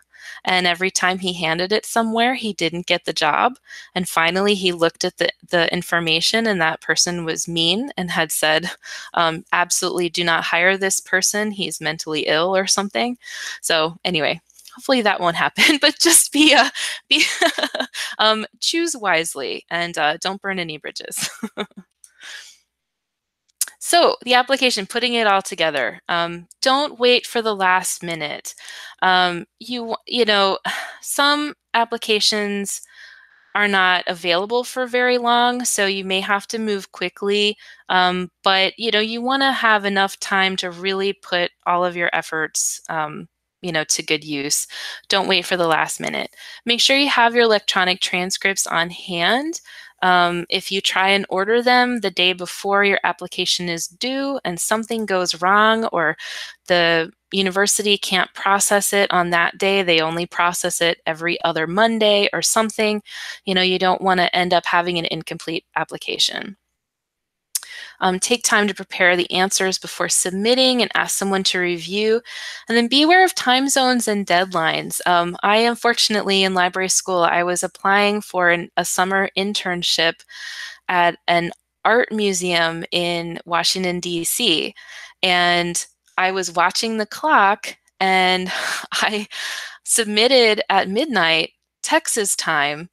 And every time he handed it somewhere, he didn't get the job. And finally, he looked at the information, and that person was mean and had said, absolutely do not hire this person. He's mentally ill or something. So anyway, hopefully that won't happen, but just choose wisely, and don't burn any bridges. So the application, putting it all together. Don't wait for the last minute. You know, some applications are not available for very long, so you may have to move quickly. But you want to have enough time to really put all of your efforts, to good use. Don't wait for the last minute. Make sure you have your electronic transcripts on hand. If you try and order them the day before your application is due and something goes wrong, or the university can't process it on that day, they only process it every other Monday or something, you don't want to end up having an incomplete application. Take time to prepare the answers before submitting and ask someone to review. And then be aware of time zones and deadlines. I, unfortunately, in library school, I was applying for a summer internship at an art museum in Washington, D.C. And I was watching the clock, and I submitted at midnight Texas time,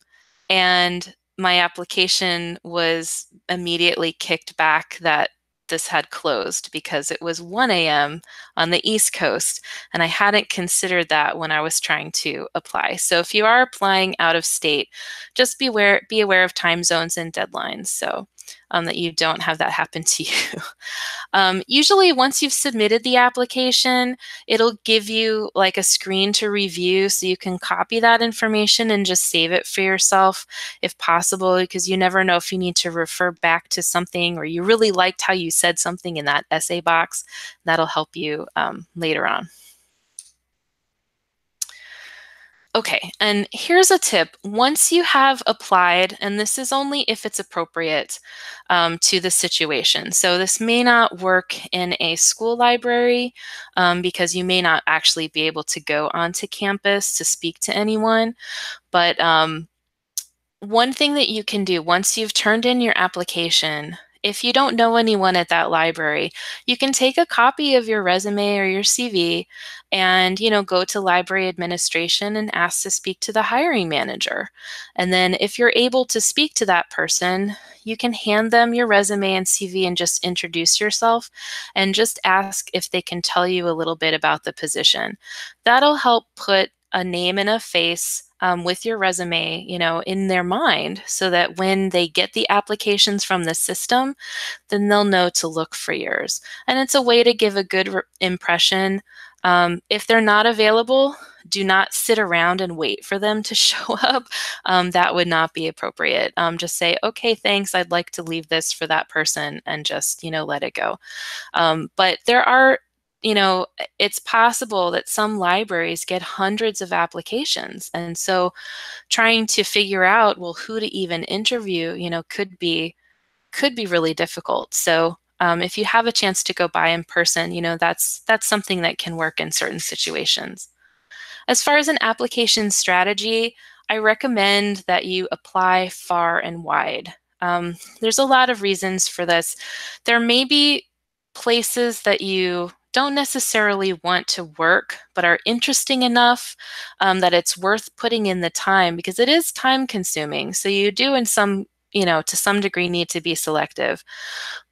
and my application was immediately kicked back that this had closed because it was 1 a.m. on the East Coast, and I hadn't considered that when I was trying to apply. So if you are applying out of state, just be aware of time zones and deadlines, so that you don't have that happen to you. Usually once you've submitted the application, it'll give you like a screen to review, so you can copy that information and just save it for yourself if possible, because you never know if you need to refer back to something, or you really liked how you said something in that essay box. That'll help you later on. Okay, and here's a tip. Once you have applied, and this is only if it's appropriate to the situation. So this may not work in a school library because you may not actually be able to go onto campus to speak to anyone. But one thing that you can do once you've turned in your application, if you don't know anyone at that library, you can take a copy of your resume or your CV and, go to library administration and ask to speak to the hiring manager. And then if you're able to speak to that person, you can hand them your resume and CV and just introduce yourself and just ask if they can tell you a little bit about the position. That'll help put a name and a face with your resume, in their mind, so that when they get the applications from the system, then they'll know to look for yours. And it's a way to give a good impression. If they're not available, do not sit around and wait for them to show up. That would not be appropriate. Just say, okay, thanks, I'd like to leave this for that person, and just, let it go. But there are it's possible that some libraries get hundreds of applications. And so trying to figure out, well, who to even interview, could be really difficult. So if you have a chance to go by in person, that's something that can work in certain situations. As far as an application strategy, I recommend that you apply far and wide. There's a lot of reasons for this. There may be places that you don't necessarily want to work, but are interesting enough that it's worth putting in the time, because it is time consuming. So you do, in some, to some degree, need to be selective.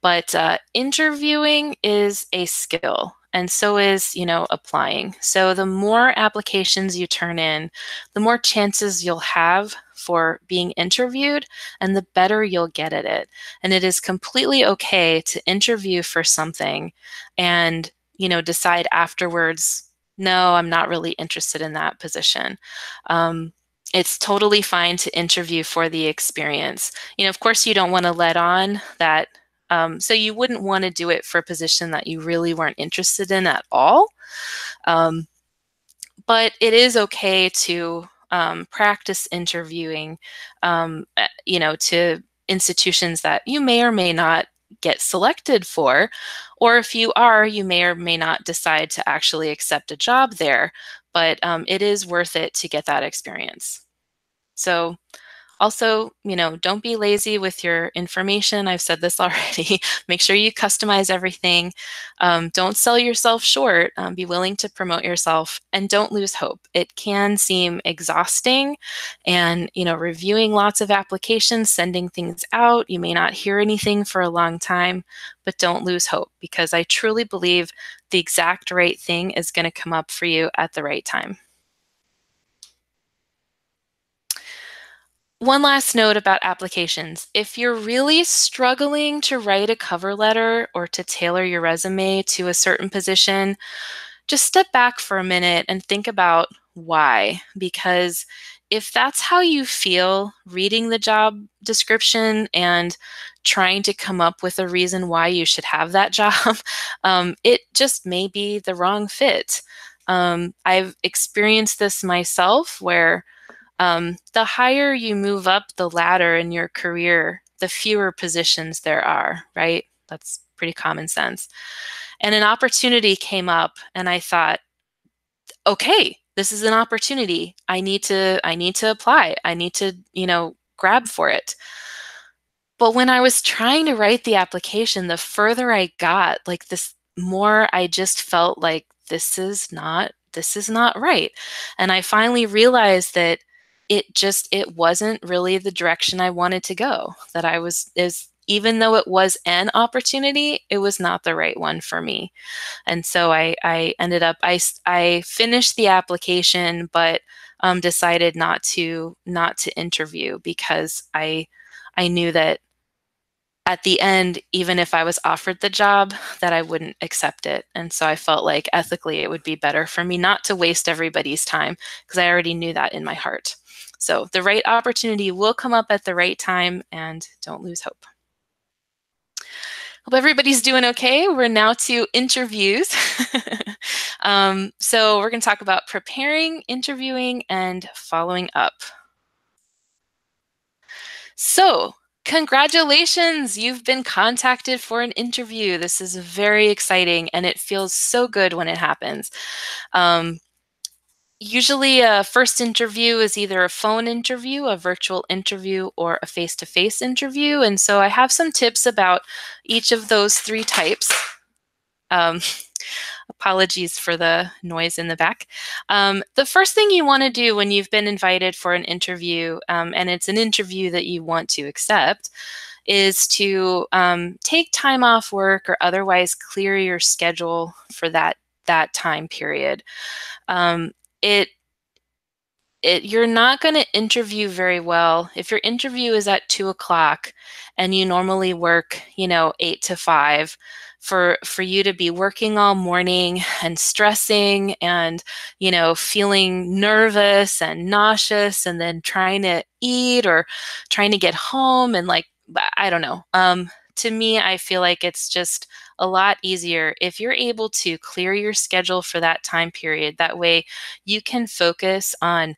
But interviewing is a skill, and so is, applying. So the more applications you turn in, the more chances you'll have for being interviewed, and the better you'll get at it. And it is completely okay to interview for something and, decide afterwards, no, I'm not really interested in that position. It's totally fine to interview for the experience. Of course, you don't want to let on that. So you wouldn't want to do it for a position that you really weren't interested in at all. But it is okay to practice interviewing, to institutions that you may or may not get selected for, or if you are, you may or may not decide to actually accept a job there, but it is worth it to get that experience. So Also, don't be lazy with your information. I've said this already. Make sure you customize everything. Don't sell yourself short. Be willing to promote yourself, and don't lose hope. It can seem exhausting, and reviewing lots of applications, sending things out. You may not hear anything for a long time, but don't lose hope, because I truly believe the exact right thing is going to come up for you at the right time. One last note about applications. If you're really struggling to write a cover letter or to tailor your resume to a certain position, just step back for a minute and think about why. Because if that's how you feel reading the job description and trying to come up with a reason why you should have that job, it just may be the wrong fit. I've experienced this myself, where the higher you move up the ladder in your career, the fewer positions there are, right? That's pretty common sense. And an opportunity came up, and I thought, okay, this is an opportunity. I need to apply. I need to, grab for it. But when I was trying to write the application, the further I got, like, this more I just felt like this is not right. And I finally realized that it wasn't really the direction I wanted to go. That even though it was an opportunity, it was not the right one for me. And so I ended up, I finished the application, but decided not to interview, because I knew that at the end, even if I was offered the job, that I wouldn't accept it. And so I felt like ethically it would be better for me not to waste everybody's time, because I already knew that in my heart. So the right opportunity will come up at the right time, and don't lose hope. Hope everybody's doing okay. We're now to interviews. So we're going to talk about preparing, interviewing, and following up. So congratulations, you've been contacted for an interview. This is very exciting, and it feels so good when it happens. Usually a first interview is either a phone interview, a virtual interview, or a face-to-face interview. And so I have some tips about each of those three types. Apologies for the noise in the back. The first thing you want to do when you've been invited for an interview, and it's an interview that you want to accept, is to take time off work or otherwise clear your schedule for that time period. You're not going to interview very well if your interview is at 2 o'clock and you normally work, 8 to 5. For you to be working all morning and stressing and, feeling nervous and nauseous, and then trying to eat or trying to get home, and I don't know. To me, I feel like it's just a lot easier if you're able to clear your schedule for that time period. That way you can focus on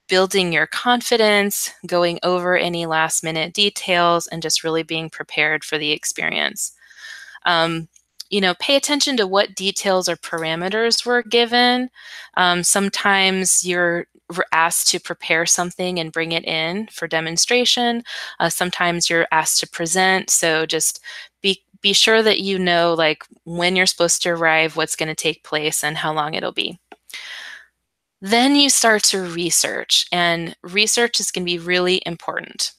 building your confidence, going over any last minute details, and just really being prepared for the experience. Pay attention to what details or parameters were given. Sometimes you're asked to prepare something and bring it in for demonstration. Sometimes you're asked to present. So just be sure that you know, like, when you're supposed to arrive, what's going to take place, and how long it'll be. Then you start to research, and research is going to be really important.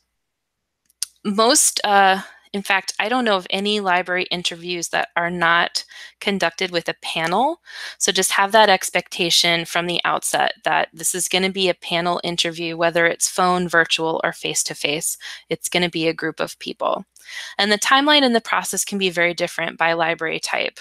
In fact, I don't know of any library interviews that are not conducted with a panel. So just have that expectation from the outset that this is going to be a panel interview, whether it's phone, virtual, or face-to-face. It's going to be a group of people. And the timeline and the process can be very different by library type.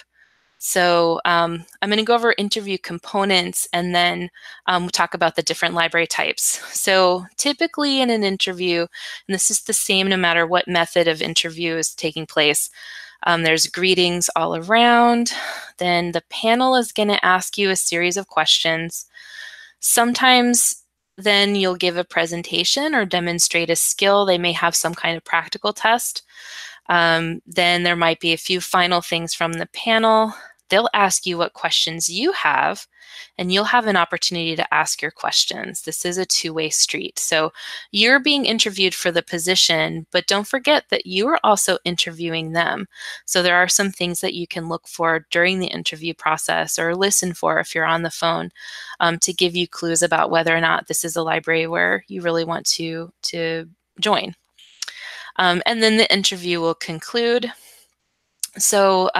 So I'm going to go over interview components, and then we'll talk about the different library types. So typically in an interview, and this is the same no matter what method of interview is taking place, there's greetings all around. Then the panel is going to ask you a series of questions. Sometimes then you'll give a presentation or demonstrate a skill. They may have some kind of practical test. Then there might be a few final things from the panel. they'll ask you what questions you have, and you'll have an opportunity to ask your questions. This is a two-way street. So you're being interviewed for the position, but don't forget that you are also interviewing them. So there are some things that you can look for during the interview process or listen for if you're on the phone, to give you clues about whether or not this is a library where you really want to join. And then the interview will conclude. So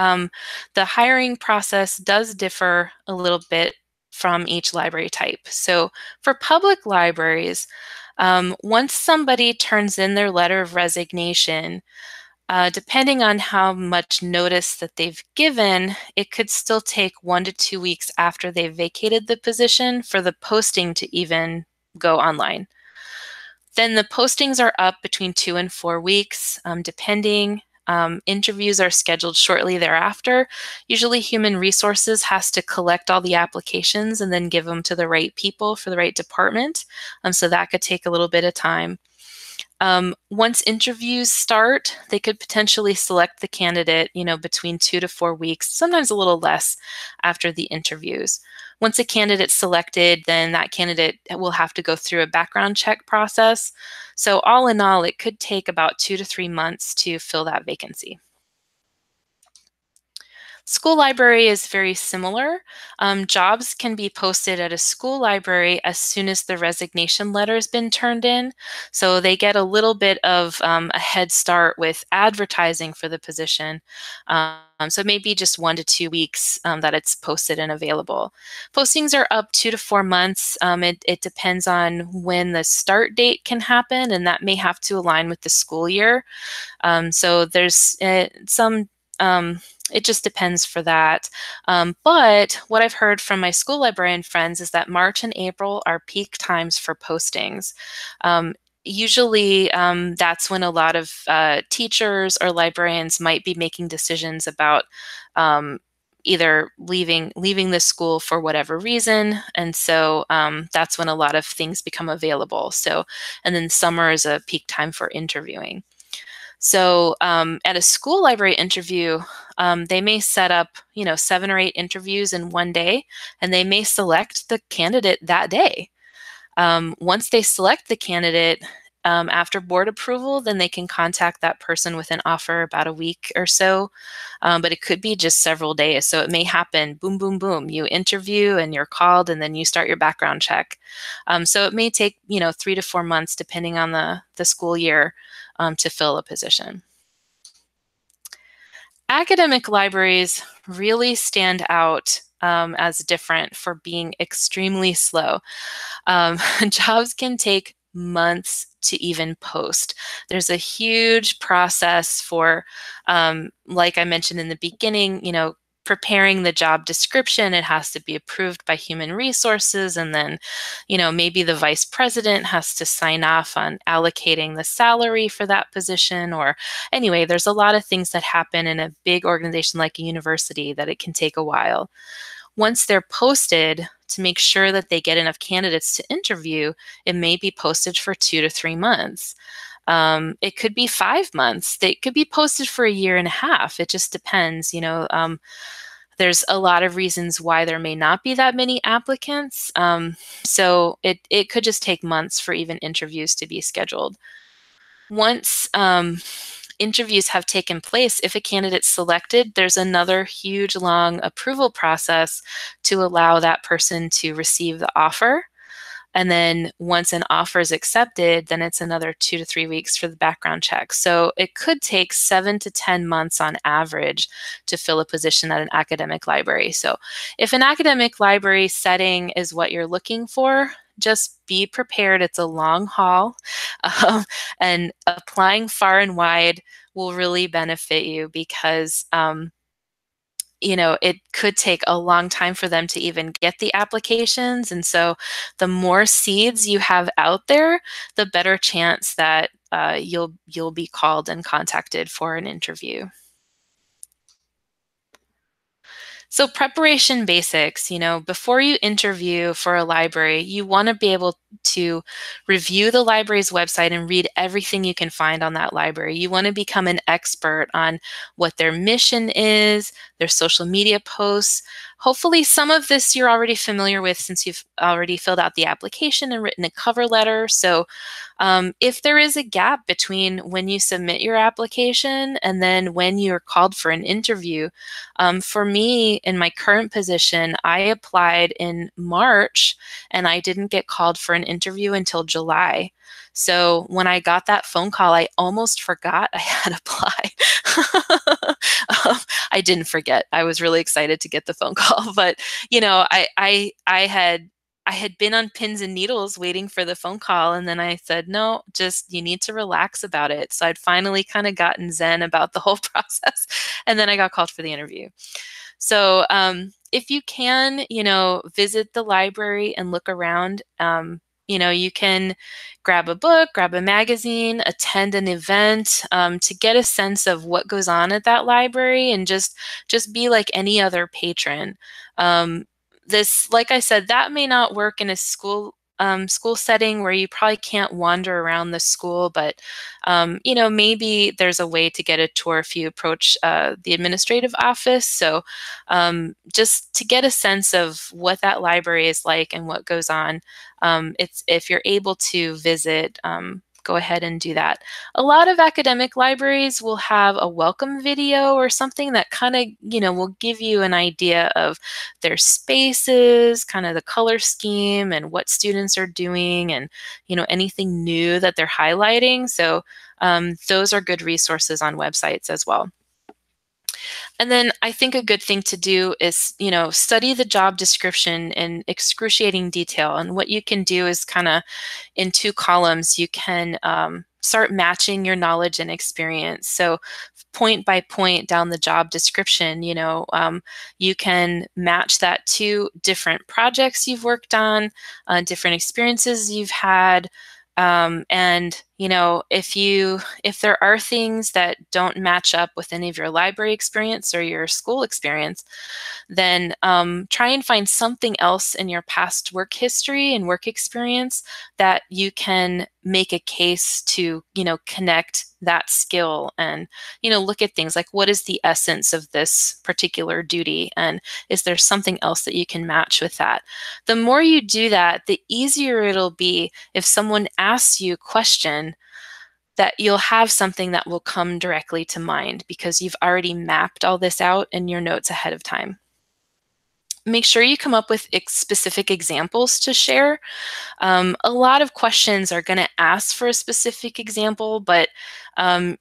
the hiring process does differ a little bit from each library type. So for public libraries, once somebody turns in their letter of resignation, depending on how much notice that they've given, it could still take 1 to 2 weeks after they've vacated the position for the posting to even go online. Then the postings are up between 2 and 4 weeks, depending. Interviews are scheduled shortly thereafter. Usually human resources has to collect all the applications and then give them to the right people for the right department. So that could take a little bit of time. Once interviews start, they could potentially select the candidate, between 2 to 4 weeks, sometimes a little less after the interviews. Once a candidate's selected, then that candidate will have to go through a background check process. So all in all, it could take about 2 to 3 months to fill that vacancy. School library is very similar. Jobs can be posted at a school library as soon as the resignation letter has been turned in. So they get a little bit of a head start with advertising for the position. So maybe just 1 to 2 weeks that it's posted and available. Postings are up 2 to 4 months. It depends on when the start date can happen, and that may have to align with the school year. So there's some it just depends for that. But what I've heard from my school librarian friends is that March and April are peak times for postings. Usually that's when a lot of teachers or librarians might be making decisions about either leaving the school for whatever reason. And so that's when a lot of things become available. So, and then summer is a peak time for interviewing. So at a school library interview, they may set up, 7 or 8 interviews in one day, and they may select the candidate that day. Once they select the candidate, after board approval, then they can contact that person with an offer about a week or so, but it could be just several days. So it may happen, boom, boom, boom. You interview and you're called, and then you start your background check. So it may take, 3 to 4 months, depending on the school year, to fill a position. Academic libraries really stand out as different for being extremely slow. Jobs can take months to even post. There's a huge process for, like I mentioned in the beginning, preparing the job description. It has to be approved by human resources, and then, maybe the vice president has to sign off on allocating the salary for that position. Or anyway, there's a lot of things that happen in a big organization like a university that it can take a while. Once they're posted, to make sure that they get enough candidates to interview, it may be posted for 2 to 3 months. It could be 5 months. They could be posted for a year and a half. It just depends. There's a lot of reasons why there may not be that many applicants. So it could just take months for even interviews to be scheduled. Once interviews have taken place, if a candidate's selected, there's another huge long approval process to allow that person to receive the offer. And then once an offer is accepted, then it's another 2 to 3 weeks for the background check. So it could take 7 to 10 months on average to fill a position at an academic library. So if an academic library setting is what you're looking for, just be prepared. It's a long haul, and applying far and wide will really benefit you because it could take a long time for them to even get the applications. And so the more seeds you have out there, the better chance that you'll be called and contacted for an interview. So preparation basics, before you interview for a library, you want to be able to review the library's website and read everything you can find on that library. You want to become an expert on what their mission is, their social media posts. Hopefully some of this you're already familiar with since you've already filled out the application and written a cover letter. So if there is a gap between when you submit your application and then when you're called for an interview, for me, in my current position, I applied in March and I didn't get called for an interview until July. So when I got that phone call, I almost forgot I had applied. I didn't forget. I was really excited to get the phone call, but I had been on pins and needles waiting for the phone call, and then I said, no, just you need to relax about it. So I'd finally kind of gotten zen about the whole process, and then I got called for the interview. So if you can, visit the library and look around. You can grab a book, grab a magazine, attend an event to get a sense of what goes on at that library, and just be like any other patron. This, like I said, that may not work in a school setting where you probably can't wander around the school, but maybe there's a way to get a tour if you approach the administrative office. So just to get a sense of what that library is like and what goes on, if you're able to visit, go ahead and do that. A lot of academic libraries will have a welcome video or something that kind of, will give you an idea of their spaces, kind of the color scheme and what students are doing, and, anything new that they're highlighting. So those are good resources on websites as well. And then I think a good thing to do is, study the job description in excruciating detail. And what you can do is kind of in two columns, you can start matching your knowledge and experience. So point by point down the job description, you can match that to different projects you've worked on, different experiences you've had. And if there are things that don't match up with any of your library experience or your school experience, then try and find something else in your past work history and work experience that you can make a case to, connect that skill, and, look at things like, what is the essence of this particular duty? And is there something else that you can match with that? The more you do that, the easier it'll be if someone asks you a question, that you'll have something that will come directly to mind because you've already mapped all this out in your notes ahead of time. Make sure you come up with specific examples to share. A lot of questions are going to ask for a specific example, but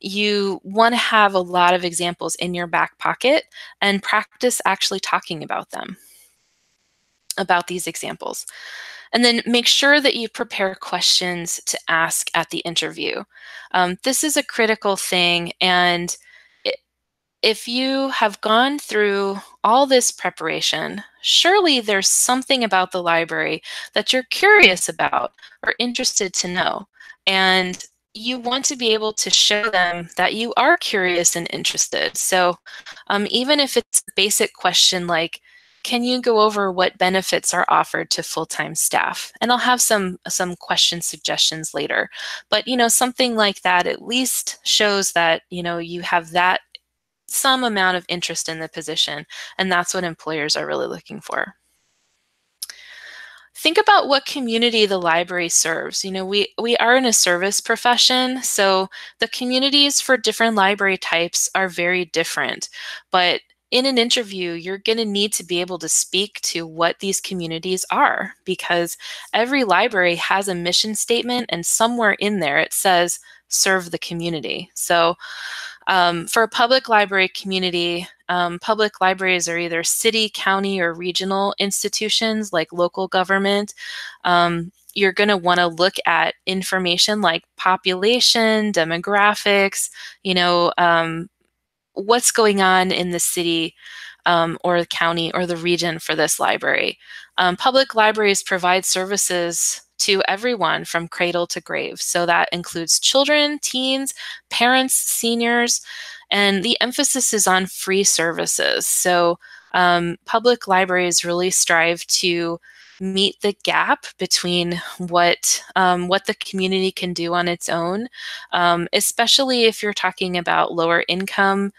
you want to have a lot of examples in your back pocket and practice actually talking about them, about these examples. And then make sure that you prepare questions to ask at the interview. This is a critical thing, and if you have gone through all this preparation, surely there's something about the library that you're curious about or interested to know. And you want to be able to show them that you are curious and interested. So even if it's a basic question like, can you go over what benefits are offered to full-time staff? And I'll have some question suggestions later. But something like that at least shows that you have that some amount of interest in the position, and that's what employers are really looking for. Think about what community the library serves. We are in a service profession, so the communities for different library types are very different. But in an interview, you're going to need to be able to speak to what these communities are, because every library has a mission statement, and somewhere in there it says, serve the community. So for a public library community, public libraries are either city, county, or regional institutions like local government. You're going to want to look at information like population, demographics, what's going on in the city or the county or the region for this library. Public libraries provide services to everyone from cradle to grave. So that includes children, teens, parents, seniors, and the emphasis is on free services. So Public libraries really strive to meet the gap between what the community can do on its own, especially if you're talking about lower income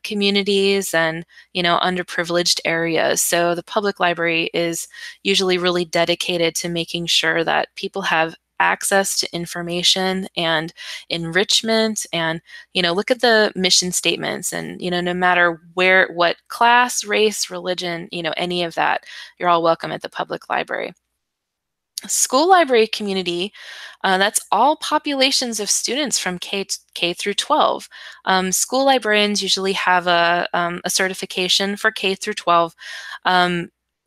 communities and underprivileged areas. So the public library is usually really dedicated to making sure that people have access to information and enrichment. And look at the mission statements, and no matter what class, race, religion, any of that, you're all welcome at the public library. School library community, that's all populations of students from K through 12. School librarians usually have a certification for K through 12.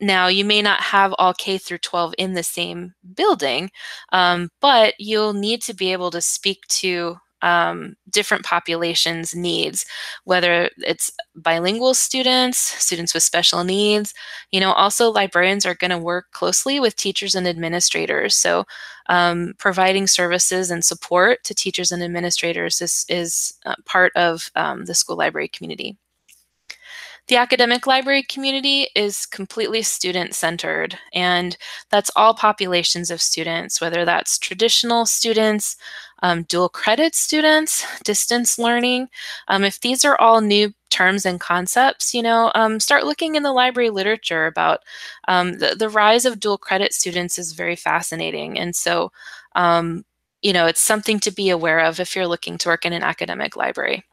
Now, you may not have all K through 12 in the same building, but you'll need to be able to speak to different populations' needs, whether it's bilingual students, students with special needs. Also librarians are going to work closely with teachers and administrators. So providing services and support to teachers and administrators is part of the school library community. The academic library community is completely student-centered, and that's all populations of students, whether that's traditional students, dual credit students, distance learning. If these are all new terms and concepts, start looking in the library literature about the rise of dual credit students is very fascinating. And so, it's something to be aware of if you're looking to work in an academic library.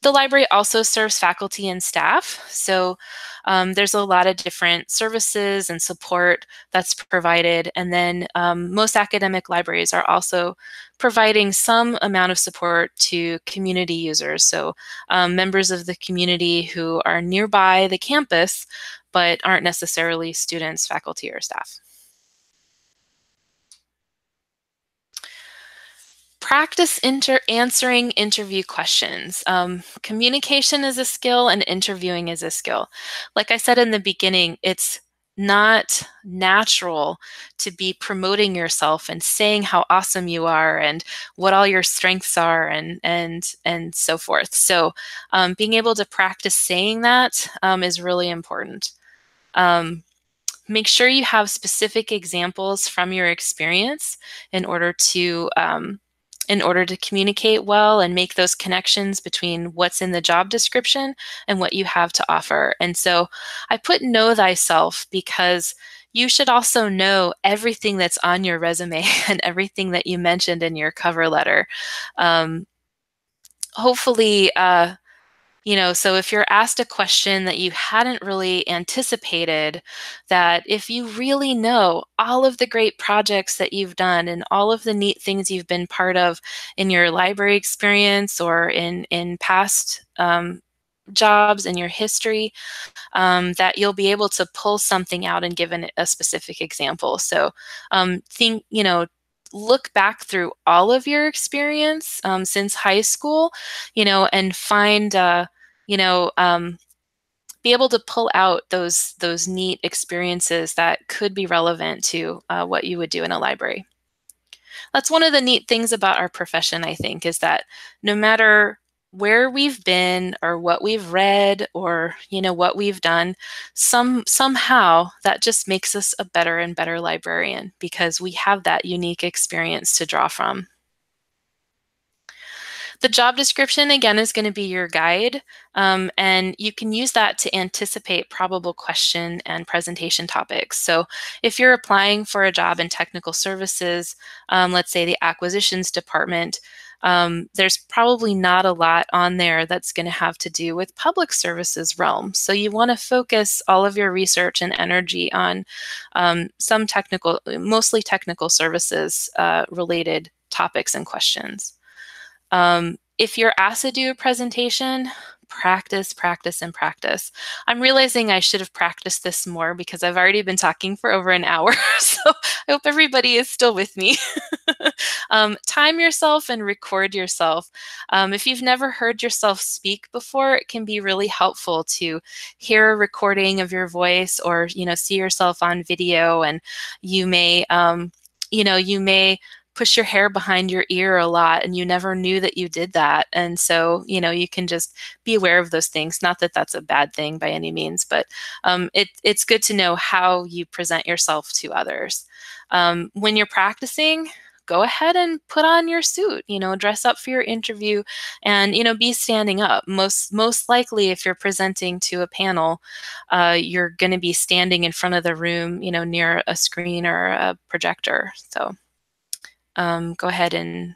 The library also serves faculty and staff, so there's a lot of different services and support that's provided. And then most academic libraries are also providing some amount of support to community users, so members of the community who are nearby the campus but aren't necessarily students, faculty, or staff. Practice answering interview questions. Communication is a skill and interviewing is a skill. Like I said in the beginning, it's not natural to be promoting yourself and saying how awesome you are and what all your strengths are and so forth. So being able to practice saying that is really important. Make sure you have specific examples from your experience in order to communicate well and make those connections between what's in the job description and what you have to offer. And so I put know thyself because you should also know everything that's on your resume and everything that you mentioned in your cover letter. Hopefully, so if you're asked a question that you hadn't really anticipated, that if you really know all of the great projects that you've done and all of the neat things you've been part of in your library experience or in past jobs in your history, that you'll be able to pull something out and give a specific example. So look back through all of your experience since high school, and find, be able to pull out those neat experiences that could be relevant to what you would do in a library. That's one of the neat things about our profession, I think, is that no matter where we've been or what we've read or what we've done, somehow that just makes us a better and better librarian because we have that unique experience to draw from. The job description, again, is going to be your guide, and you can use that to anticipate probable question and presentation topics. So if you're applying for a job in technical services, let's say the acquisitions department, there's probably not a lot on there that's going to have to do with public services realm. So you want to focus all of your research and energy on some technical, mostly technical services related topics and questions. If you're asked to do a presentation, practice, practice, and practice. I'm realizing I should have practiced this more because I've already been talking for over an hour, so I hope everybody is still with me. Time yourself and record yourself. If you've never heard yourself speak before, it can be really helpful to hear a recording of your voice or, see yourself on video, and you may push your hair behind your ear a lot and you never knew that you did that. And so, you can just be aware of those things. Not that that's a bad thing by any means, but it's good to know how you present yourself to others. When you're practicing, go ahead and put on your suit, dress up for your interview and, be standing up. Most likely, if you're presenting to a panel, you're going to be standing in front of the room, near a screen or a projector. So go ahead and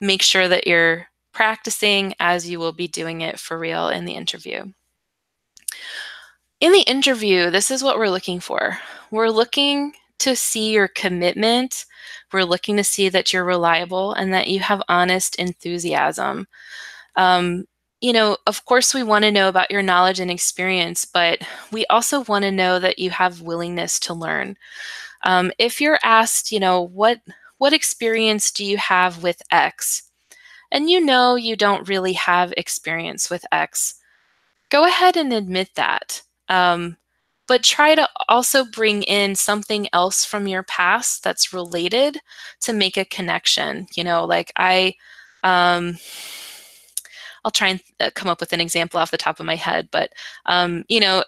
make sure that you're practicing as you will be doing it for real in the interview. In the interview, this is what we're looking for. We're looking to see your commitment. We're looking to see that you're reliable and that you have honest enthusiasm. Of course, we want to know about your knowledge and experience, but we also want to know that you have willingness to learn. If you're asked, what experience do you have with X? And you don't really have experience with X, go ahead and admit that. But try to also bring in something else from your past that's related to make a connection. I'll try and come up with an example off the top of my head, but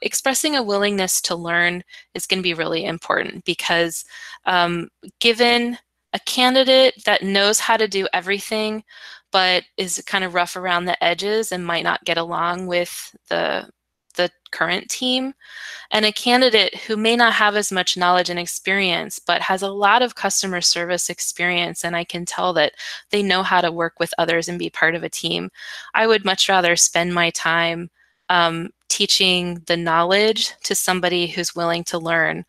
expressing a willingness to learn is going to be really important because given a candidate that knows how to do everything, but is kind of rough around the edges and might not get along with the current team, and a candidate who may not have as much knowledge and experience, but has a lot of customer service experience, and I can tell that they know how to work with others and be part of a team, I would much rather spend my time teaching the knowledge to somebody who's willing to learn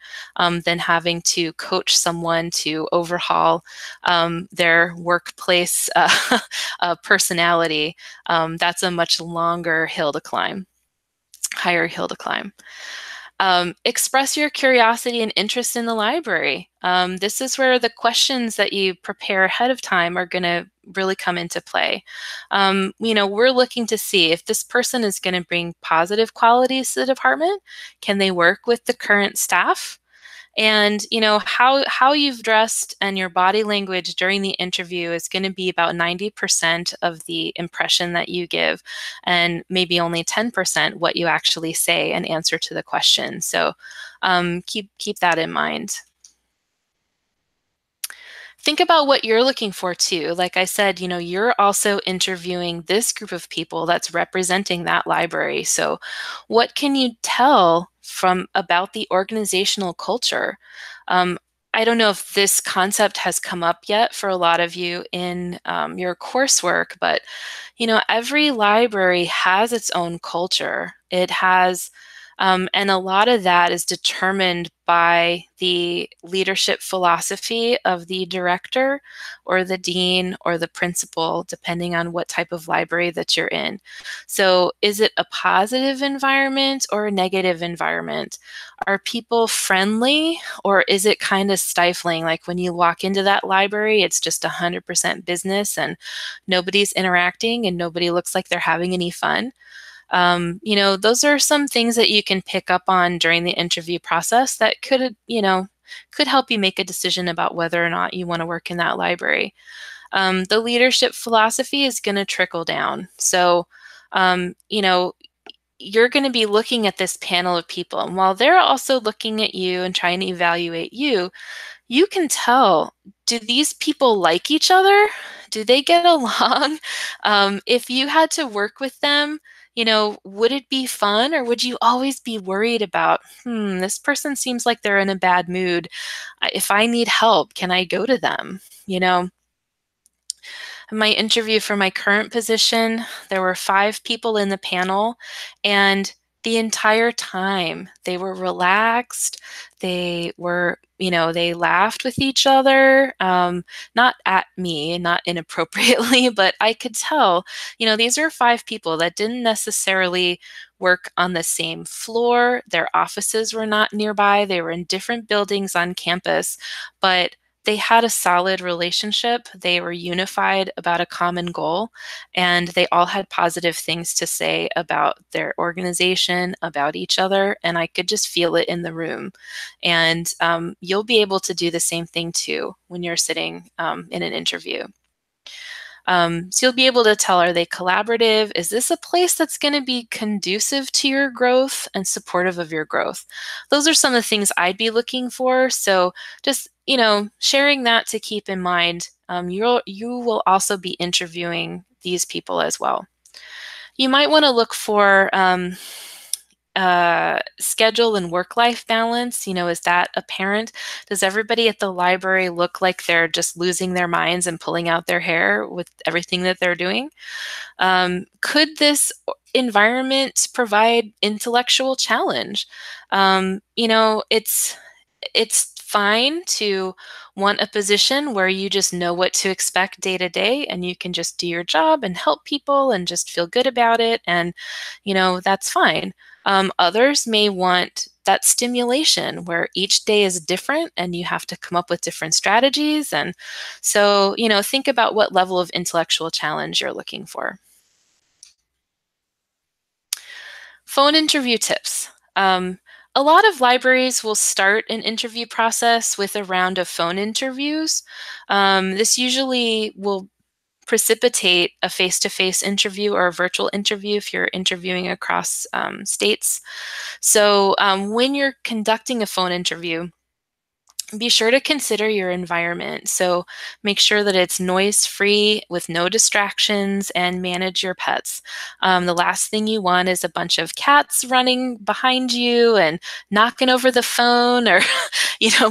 than having to coach someone to overhaul their workplace personality. That's a much longer hill to climb. Higher hill to climb. Express your curiosity and interest in the library. This is where the questions that you prepare ahead of time are going to really come into play. We're looking to see if this person is going to bring positive qualities to the department. Can they work with the current staff? And how you've dressed and your body language during the interview is going to be about 90% of the impression that you give, and maybe only 10% what you actually say and answer to the question. So keep that in mind. Think about what you're looking for too. Like I said, you're also interviewing this group of people that's representing that library. So what can you tell about the organizational culture? I don't know if this concept has come up yet for a lot of you in your coursework, but every library has its own culture. It has and a lot of that is determined by the leadership philosophy of the director or the dean or the principal, depending on what type of library that you're in. So is it a positive environment or a negative environment? Are people friendly or is it kind of stifling? Like when you walk into that library, it's just 100% business and nobody's interacting and nobody looks like they're having any fun. Those are some things that you can pick up on during the interview process that could help you make a decision about whether or not you want to work in that library. The leadership philosophy is going to trickle down. So, you're going to be looking at this panel of people, and while they're also looking at you and trying to evaluate you, you can tell, do these people like each other? Do they get along? If you had to work with them, would it be fun or would you always be worried about, this person seems like they're in a bad mood. If I need help, can I go to them? In my interview for my current position, there were 5 people in the panel, and the entire time they were relaxed. They were, they laughed with each other, not at me, not inappropriately, but I could tell, these are 5 people that didn't necessarily work on the same floor. Their offices were not nearby. They were in different buildings on campus, but they had a solid relationship. They were unified about a common goal, and they all had positive things to say about their organization, about each other, and I could just feel it in the room. And you'll be able to do the same thing too when you're sitting in an interview. So you'll be able to tell, are they collaborative? Is this a place that's going to be conducive to your growth and supportive of your growth? Those are some of the things I'd be looking for. So just, sharing that to keep in mind. You will also be interviewing these people as well. You might want to look for schedule and work-life balance. Is that apparent? Does everybody at the library look like they're just losing their minds and pulling out their hair with everything that they're doing? Could this environment provide intellectual challenge? It's fine to want a position where you just know what to expect day to day and you can just do your job and help people and just feel good about it. And, that's fine. Others may want that stimulation where each day is different and you have to come up with different strategies. And so, think about what level of intellectual challenge you're looking for. Phone interview tips. A lot of libraries will start an interview process with a round of phone interviews. This usually will precipitate a face-to-face interview or a virtual interview if you're interviewing across states. So when you're conducting a phone interview, be sure to consider your environment. So make sure that it's noise-free with no distractions and manage your pets. The last thing you want is a bunch of cats running behind you and knocking over the phone or,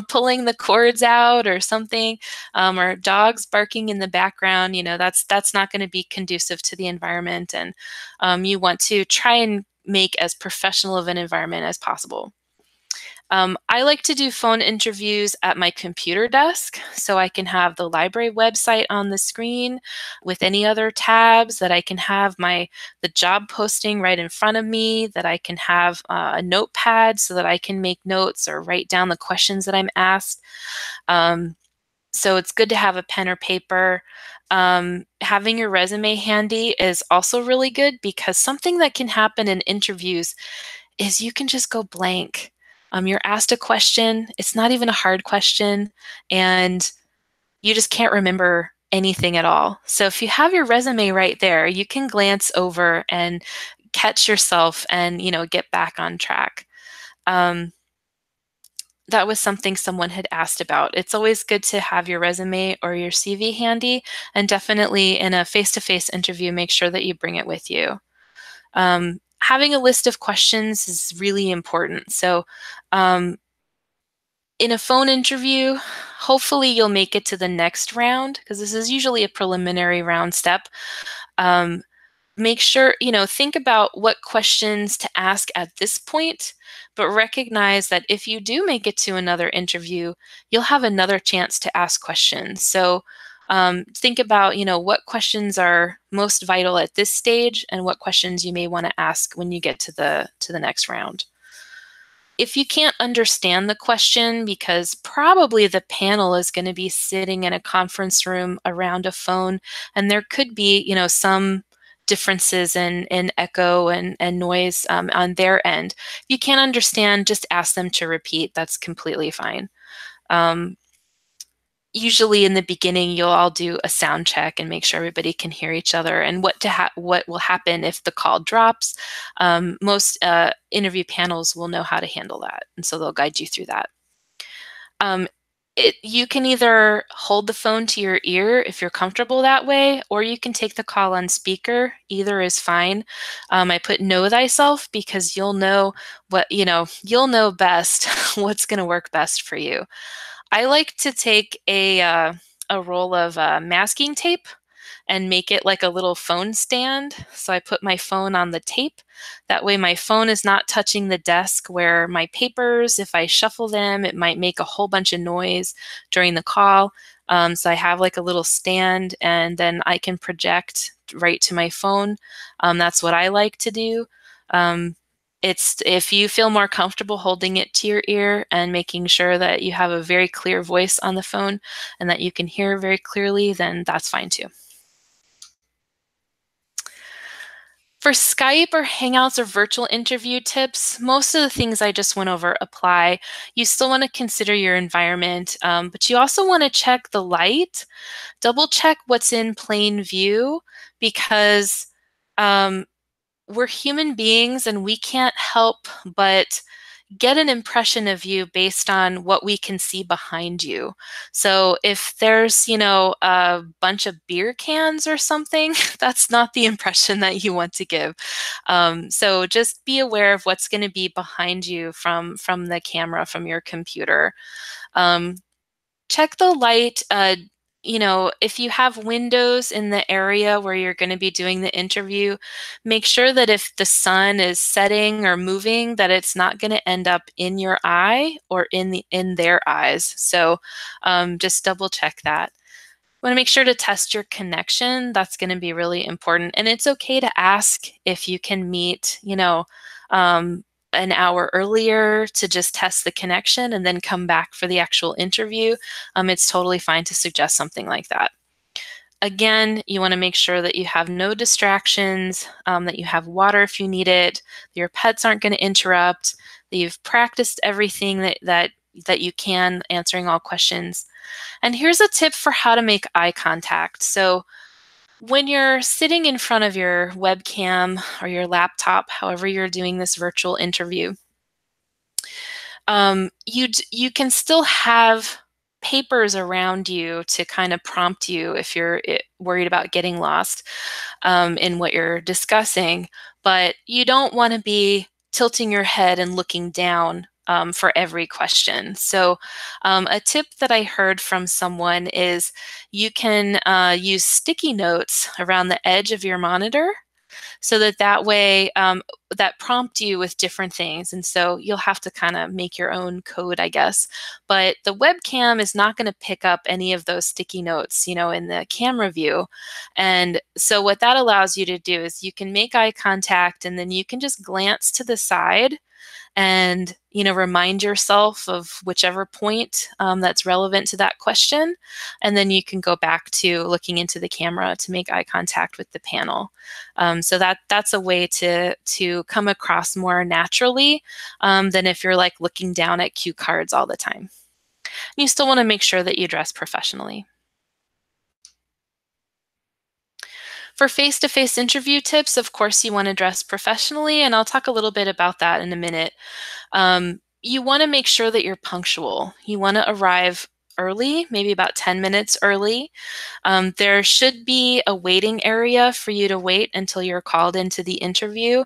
pulling the cords out or something, or dogs barking in the background. That's not going to be conducive to the environment. And you want to try and make as professional of an environment as possible. I like to do phone interviews at my computer desk so I can have the library website on the screen with any other tabs, that I can have the job posting right in front of me, that I can have a notepad so that I can make notes or write down the questions that I'm asked. So it's good to have a pen or paper. Having your resume handy is also really good, because something that can happen in interviews is you can just go blank. You're asked a question, it's not even a hard question, and you just can't remember anything at all. So if you have your resume right there, you can glance over and catch yourself and, get back on track. That was something someone had asked about. It's always good to have your resume or your CV handy, and definitely in a face-to-face interview, make sure that you bring it with you. Having a list of questions is really important. So in a phone interview, hopefully you'll make it to the next round, because this is usually a preliminary round step. Make sure, think about what questions to ask at this point, but recognize that if you do make it to another interview, you'll have another chance to ask questions. So think about, what questions are most vital at this stage and what questions you may want to ask when you get to the next round. If you can't understand the question, because probably the panel is going to be sitting in a conference room around a phone, and there could be, some differences in echo and noise on their end. If you can't understand, just ask them to repeat. That's completely fine. Usually in the beginning, you'll all do a sound check and make sure everybody can hear each other, and what will happen if the call drops. Most interview panels will know how to handle that, and so they'll guide you through that. You can either hold the phone to your ear if you're comfortable that way, or you can take the call on speaker. Either is fine. I put know thyself because you'll know you'll know best what's going to work best for you. I like to take a roll of masking tape and make it like a little phone stand. So I put my phone on the tape. That way my phone is not touching the desk, where my papers, if I shuffle them, it might make a whole bunch of noise during the call. So I have like a little stand, and then I can project right to my phone. That's what I like to do. if you feel more comfortable holding it to your ear and making sure that you have a very clear voice on the phone and that you can hear very clearly, then that's fine too. For Skype or Hangouts or virtual interview tips, most of the things I just went over apply. You still want to consider your environment, but you also want to check the light. Double check what's in plain view, because we're human beings and we can't help but get an impression of you based on what we can see behind you. So if there's, a bunch of beer cans or something, that's not the impression that you want to give. So just be aware of what's going to be behind you from the camera, from your computer. Check the light. If you have windows in the area where you're going to be doing the interview, make sure that if the sun is setting or moving, that it's not going to end up in your eye or in their eyes. So just double check that. Want to make sure to test your connection. That's going to be really important. And it's okay to ask if you can meet, an hour earlier to just test the connection and then come back for the actual interview. It's totally fine to suggest something like that. Again, you want to make sure that you have no distractions, that you have water if you need it, your pets aren't going to interrupt, that you've practiced everything that you can, answering all questions. And here's a tip for how to make eye contact. So when you're sitting in front of your webcam or your laptop, however you're doing this virtual interview, you can still have papers around you to kind of prompt you if you're worried about getting lost in what you're discussing, but you don't want to be tilting your head and looking down for every question. So a tip that I heard from someone is you can use sticky notes around the edge of your monitor, so that way that prompt you with different things. And so you'll have to kind of make your own code, I guess. But the webcam is not going to pick up any of those sticky notes, in the camera view. And so what that allows you to do is you can make eye contact and then you can just glance to the side and remind yourself of whichever point that's relevant to that question, and then you can go back to looking into the camera to make eye contact with the panel. So that's a way to come across more naturally than if you're like looking down at cue cards all the time. You still want to make sure that you dress professionally. For face-to-face interview tips, of course, you want to dress professionally, and I'll talk a little bit about that in a minute. You want to make sure that you're punctual. You want to arrive early, maybe about 10 minutes early. There should be a waiting area for you to wait until you're called into the interview.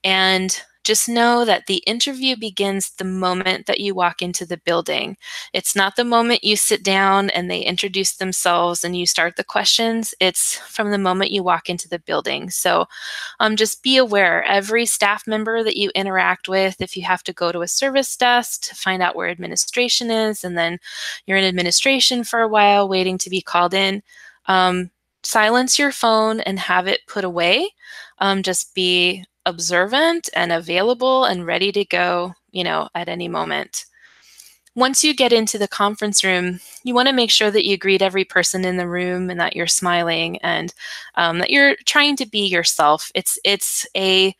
And just know that the interview begins the moment that you walk into the building. It's not the moment you sit down and they introduce themselves and you start the questions. It's from the moment you walk into the building. So just be aware, every staff member that you interact with, if you have to go to a service desk to find out where administration is, and then you're in administration for a while waiting to be called in, silence your phone and have it put away. Just be observant and available and ready to go, at any moment. Once you get into the conference room, you want to make sure that you greet every person in the room and that you're smiling and that you're trying to be yourself. It's a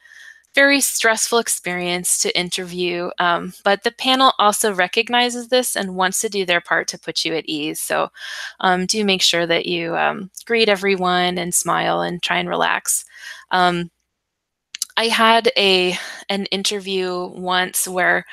very stressful experience to interview, but the panel also recognizes this and wants to do their part to put you at ease. So do make sure that you greet everyone and smile and try and relax. I had an interview once where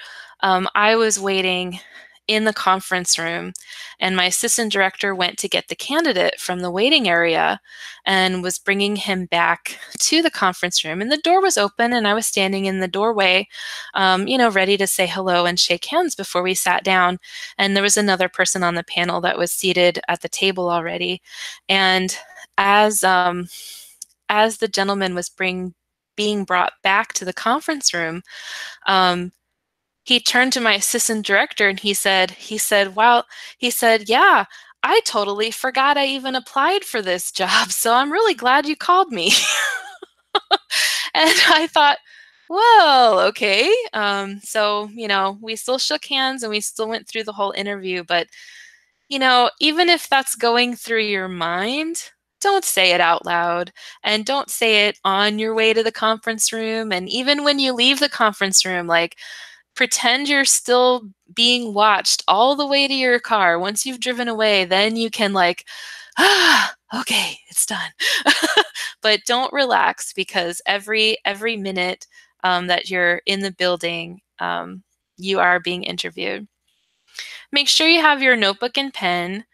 I was waiting in the conference room and my assistant director went to get the candidate from the waiting area and was bringing him back to the conference room, and the door was open and I was standing in the doorway, ready to say hello and shake hands before we sat down. And there was another person on the panel that was seated at the table already. And as the gentleman was being brought back to the conference room, he turned to my assistant director and he said, yeah, I totally forgot I even applied for this job. So I'm really glad you called me. And I thought, Well, okay. So, we still shook hands and we still went through the whole interview, but, even if that's going through your mind, don't say it out loud and don't say it on your way to the conference room. And even when you leave the conference room, like, pretend you're still being watched all the way to your car. Once you've driven away, then you can like, okay, it's done. But don't relax because every minute that you're in the building, you are being interviewed. Make sure you have your notebook and pen.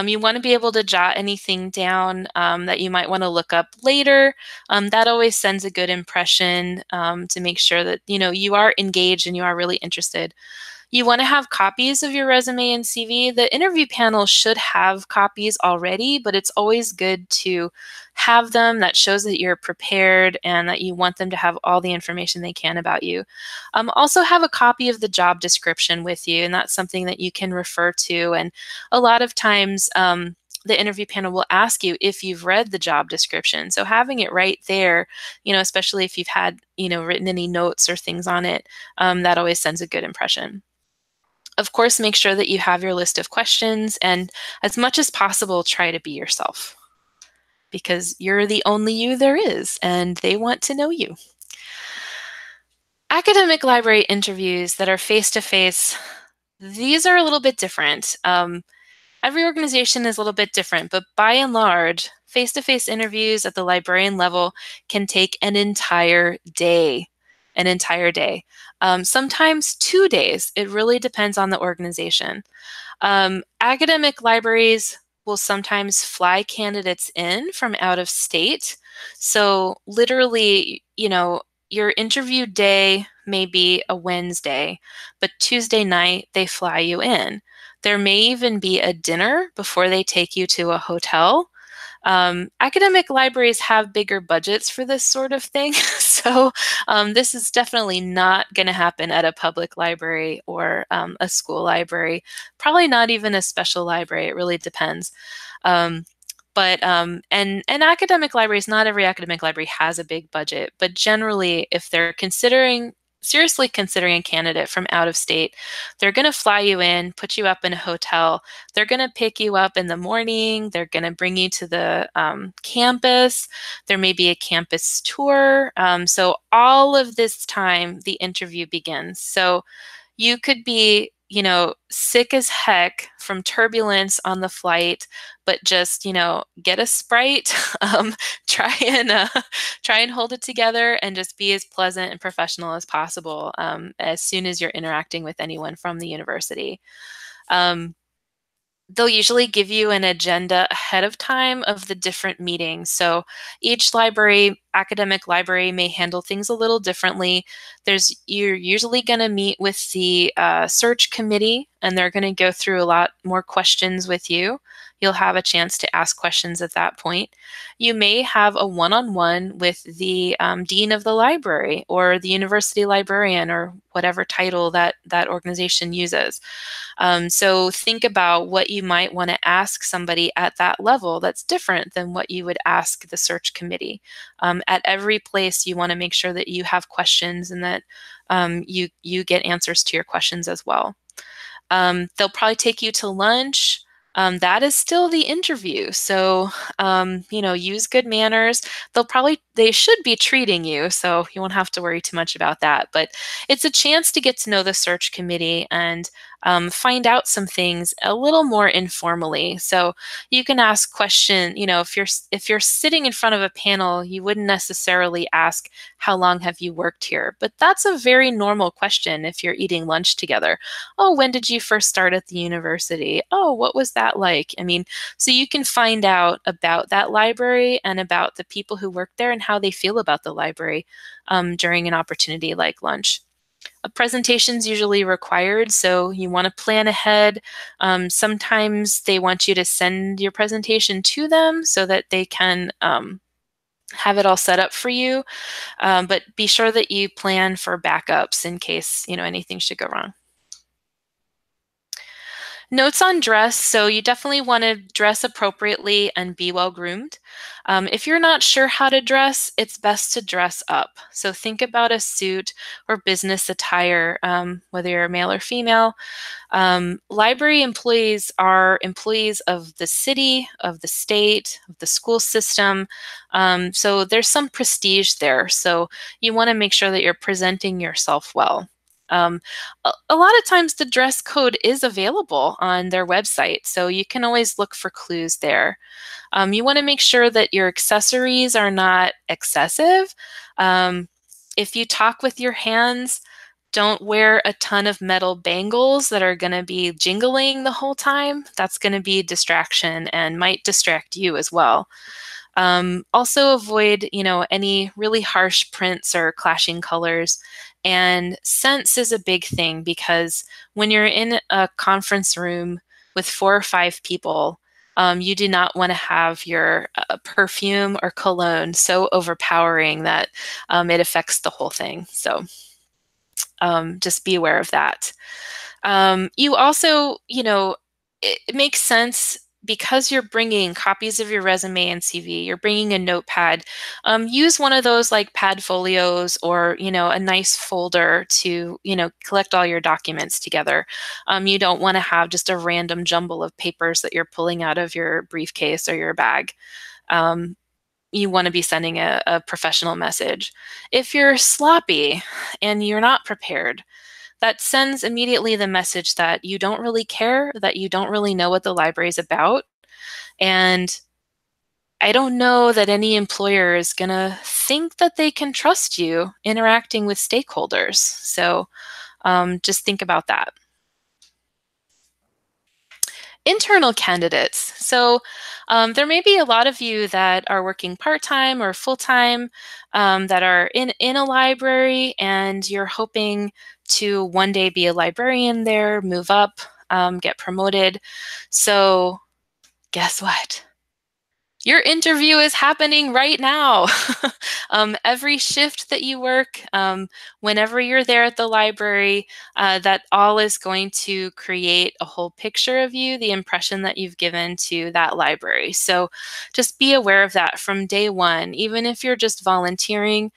You want to be able to jot anything down that you might want to look up later. That always sends a good impression to make sure that you are engaged and you are really interested. You want to have copies of your resume and CV. The interview panel should have copies already, but it's always good to have them. That shows that you're prepared and that you want them to have all the information they can about you. Also have a copy of the job description with you, and that's something that you can refer to. And a lot of times, the interview panel will ask you if you've read the job description. So having it right there, especially if you've had, written any notes or things on it, that always sends a good impression. Of course, make sure that you have your list of questions and as much as possible, try to be yourself because you're the only you there is and they want to know you. Academic library interviews that are face-to-face, these are a little bit different. Every organization is a little bit different, but by and large, face-to-face interviews at the librarian level can take an entire day. An entire day. Sometimes 2 days. It really depends on the organization. Academic libraries will sometimes fly candidates in from out of state. So literally, your interview day may be a Wednesday, but Tuesday night they fly you in. There may even be a dinner before they take you to a hotel. Academic libraries have bigger budgets for this sort of thing, so this is definitely not going to happen at a public library or a school library, probably not even a special library. It really depends. Um, and academic libraries, not every academic library has a big budget, but generally, if they're seriously considering a candidate from out of state, they're going to fly you in, put you up in a hotel. They're going to pick you up in the morning. They're going to bring you to the campus. There may be a campus tour. So all of this time, the interview begins. So you could be, sick as heck from turbulence on the flight, but just, get a Sprite, try and hold it together and just be as pleasant and professional as possible as soon as you're interacting with anyone from the university. They'll usually give you an agenda ahead of time of the different meetings. So each academic library may handle things a little differently. You're usually going to meet with the search committee, and they're going to go through a lot more questions with you. You'll have a chance to ask questions at that point. You may have a one-on-one with the dean of the library or the university librarian or whatever title that organization uses. So think about what you might want to ask somebody at that level that's different than what you would ask the search committee. At every place, you want to make sure that you have questions and that you get answers to your questions as well. They'll probably take you to lunch. That is still the interview. So, use good manners. They should be treating you, so you won't have to worry too much about that. But it's a chance to get to know the search committee and find out some things a little more informally. So you can ask questions. If you're sitting in front of a panel, you wouldn't necessarily ask, "How long have you worked here?" But that's a very normal question if you're eating lunch together. "Oh, when did you first start at the university? Oh, what was that like?" I mean, so you can find out about that library and about the people who work there and how they feel about the library during an opportunity like lunch. A presentation's usually required, so you want to plan ahead. Sometimes they want you to send your presentation to them so that they can have it all set up for you. But be sure that you plan for backups in case anything should go wrong. Notes on dress. So you definitely want to dress appropriately and be well groomed. If you're not sure how to dress, it's best to dress up. So think about a suit or business attire, whether you're male or female. Library employees are employees of the city, of the state, of the school system. So there's some prestige there. So you want to make sure that you're presenting yourself well. A lot of times the dress code is available on their website, so you can always look for clues there. You want to make sure that your accessories are not excessive. If you talk with your hands, don't wear a ton of metal bangles that are going to be jingling the whole time. That's going to be a distraction and might distract you as well. Also avoid, any really harsh prints or clashing colors. And scents is a big thing because when you're in a conference room with 4 or 5 people, you do not want to have your perfume or cologne so overpowering that it affects the whole thing. So just be aware of that. You also, it makes sense because you're bringing copies of your resume and CV, you're bringing a notepad. Use one of those like Padfolios or, a nice folder to, collect all your documents together. You don't want to have just a random jumble of papers that you're pulling out of your briefcase or your bag. You want to be sending a professional message. If you're sloppy and you're not prepared, that sends immediately the message that you don't really care, that you don't really know what the library is about. And I don't know that any employer is going to think that they can trust you interacting with stakeholders. So just think about that. Internal candidates. So there may be a lot of you that are working part-time or full-time that are in a library, and you're hoping to one day be a librarian there, move up, get promoted. So guess what? Your interview is happening right now. Every shift that you work, whenever you're there at the library, that all is going to create a whole picture of you, the impression that you've given to that library. So just be aware of that from day one. Even if you're just volunteering,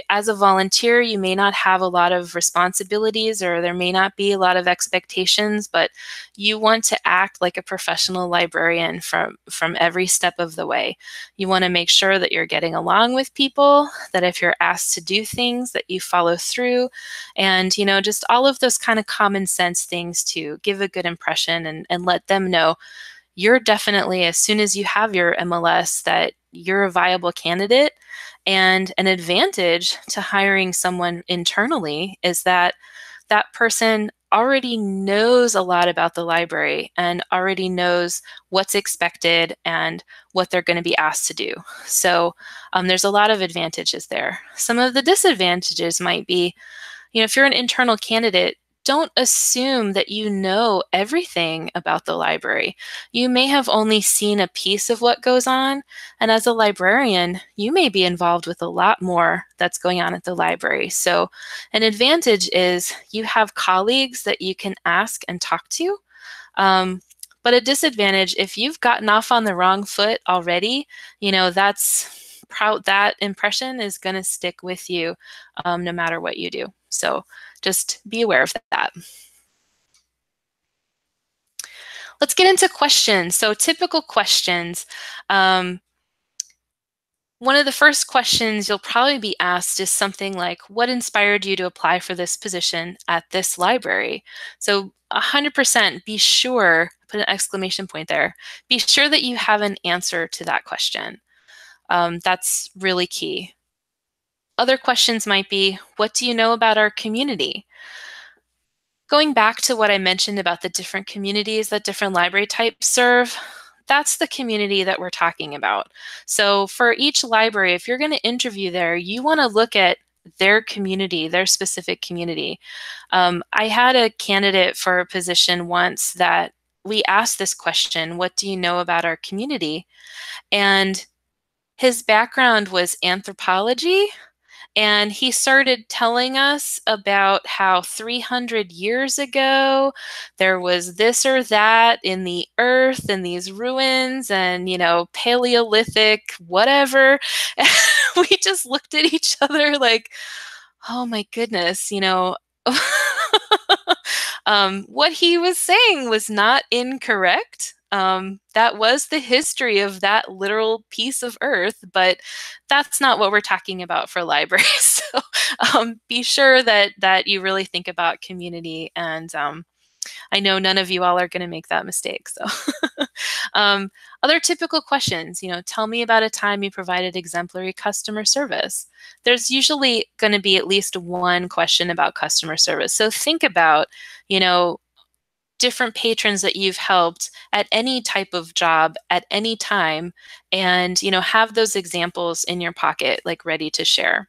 as a volunteer, you may not have a lot of responsibilities or there may not be a lot of expectations, but you want to act like a professional librarian from every step of the way. You want to make sure that you're getting along with people, that if you're asked to do things, that you follow through, and, just all of those kind of common sense things to give a good impression and let them know you're definitely, as soon as you have your MLS, that you're a viable candidate. And an advantage to hiring someone internally is that that person already knows a lot about the library and already knows what's expected and what they're going to be asked to do. So there's a lot of advantages there. Some of the disadvantages might be, if you're an internal candidate, don't assume that you know everything about the library. You may have only seen a piece of what goes on, and as a librarian, you may be involved with a lot more that's going on at the library. So an advantage is you have colleagues that you can ask and talk to. But a disadvantage, if you've gotten off on the wrong foot already, that impression is going to stick with you no matter what you do. So just be aware of that. Let's get into questions. So typical questions. One of the first questions you'll probably be asked is something like, what inspired you to apply for this position at this library? So 100% be sure, put an exclamation point there, be sure that you have an answer to that question. That's really key. Other questions might be, what do you know about our community? Going back to what I mentioned about the different communities that different library types serve, that's the community that we're talking about. So for each library, if you're going to interview there, you want to look at their community, their specific community. I had a candidate for a position once that we asked this question, what do you know about our community? And his background was anthropology, And he started telling us about how 300 years ago there was this or that in the earth and these ruins and, Paleolithic, whatever. And we just looked at each other like, oh my goodness, what he was saying was not incorrect. That was the history of that literal piece of earth, but that's not what we're talking about for libraries. So be sure that you really think about community, and I know none of you all are going to make that mistake. So um, other typical questions, tell me about a time you provided exemplary customer service. There's usually going to be at least one question about customer service. So think about, different patrons that you've helped at any type of job at any time, and have those examples in your pocket, like ready to share.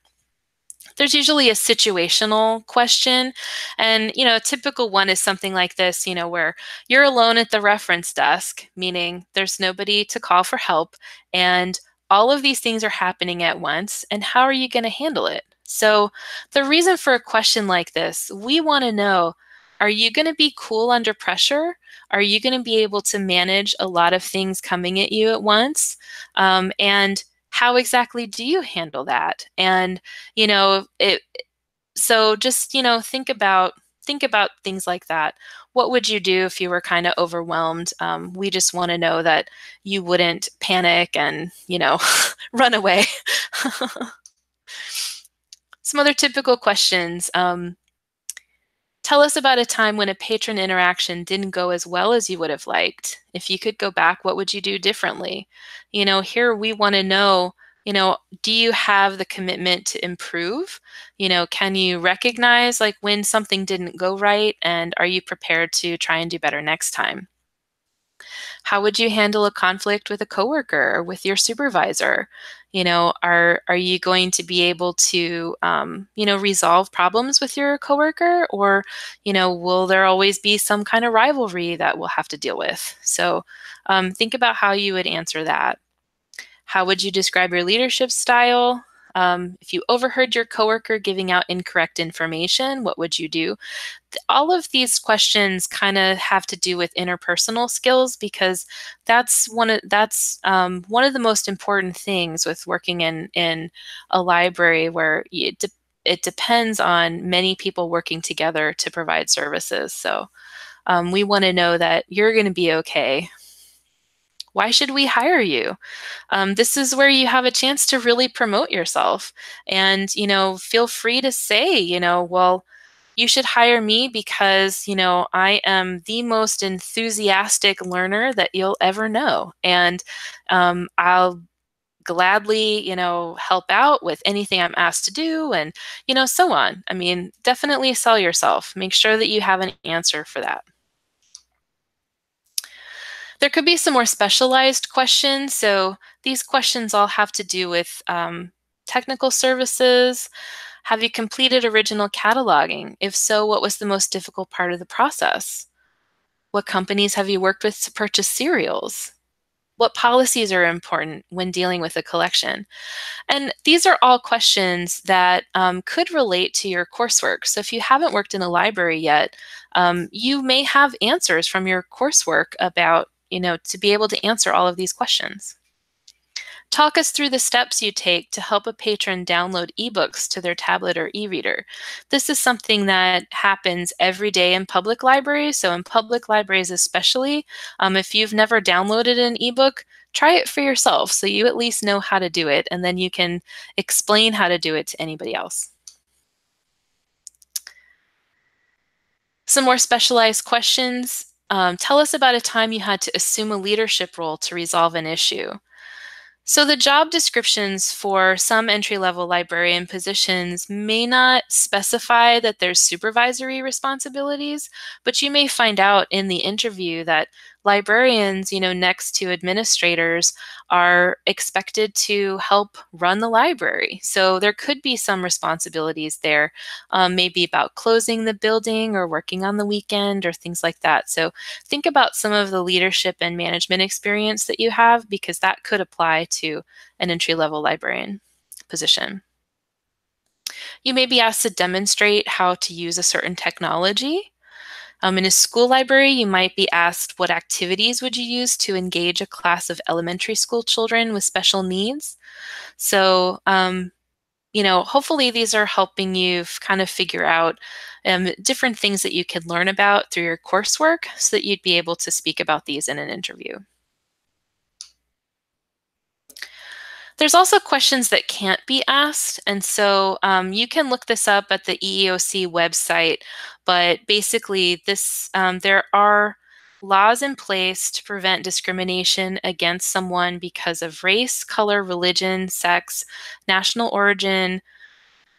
There's usually a situational question, and a typical one is something like this, where you're alone at the reference desk, meaning there's nobody to call for help, and all of these things are happening at once, and how are you going to handle it? So the reason for a question like this, we want to know, are you going to be cool under pressure? Are you going to be able to manage a lot of things coming at you at once? And how exactly do you handle that? And it, so just think about things like that. What would you do if you were kind of overwhelmed? We just want to know that you wouldn't panic and run away. Some other typical questions. Tell us about a time when a patron interaction didn't go as well as you would have liked. If you could go back, what would you do differently? Here we want to know, do you have the commitment to improve? Can you recognize like when something didn't go right, and are you prepared to try and do better next time? How would you handle a conflict with a coworker or with your supervisor? Are you going to be able to, resolve problems with your coworker, or, will there always be some kind of rivalry that we'll have to deal with? So think about how you would answer that. How would you describe your leadership style? If you overheard your coworker giving out incorrect information, what would you do? All of these questions kind of have to do with interpersonal skills, because that's one of the most important things with working in a library, where it depends on many people working together to provide services. So we want to know that you're going to be okay. Why should we hire you? This is where you have a chance to really promote yourself, and feel free to say, well, you should hire me because I am the most enthusiastic learner that you'll ever know, and I'll gladly help out with anything I'm asked to do, and so on. I mean, definitely sell yourself. Make sure that you have an answer for that. There could be some more specialized questions. So these questions all have to do with technical services. Have you completed original cataloging? If so, what was the most difficult part of the process? What companies have you worked with to purchase serials? What policies are important when dealing with a collection? And these are all questions that could relate to your coursework. So if you haven't worked in a library yet, you may have answers from your coursework about, to be able to answer all of these questions. Talk us through the steps you take to help a patron download ebooks to their tablet or e-reader. This is something that happens every day in public libraries. So in public libraries especially, if you've never downloaded an ebook, try it for yourself so you at least know how to do it, and then you can explain how to do it to anybody else. Some more specialized questions. Tell us about a time you had to assume a leadership role to resolve an issue. So the job descriptions for some entry-level librarian positions may not specify that there's supervisory responsibilities, but you may find out in the interview that librarians, next to administrators, are expected to help run the library. So there could be some responsibilities there, maybe about closing the building or working on the weekend or things like that. So think about some of the leadership and management experience that you have, because that could apply to an entry-level librarian position. You may be asked to demonstrate how to use a certain technology. In a school library, you might be asked what activities would you use to engage a class of elementary school children with special needs. So, hopefully these are helping you kind of figure out different things that you could learn about through your coursework so that you'd be able to speak about these in an interview. There's also questions that can't be asked, and so you can look this up at the EEOC website, but basically there are laws in place to prevent discrimination against someone because of race, color, religion, sex, national origin,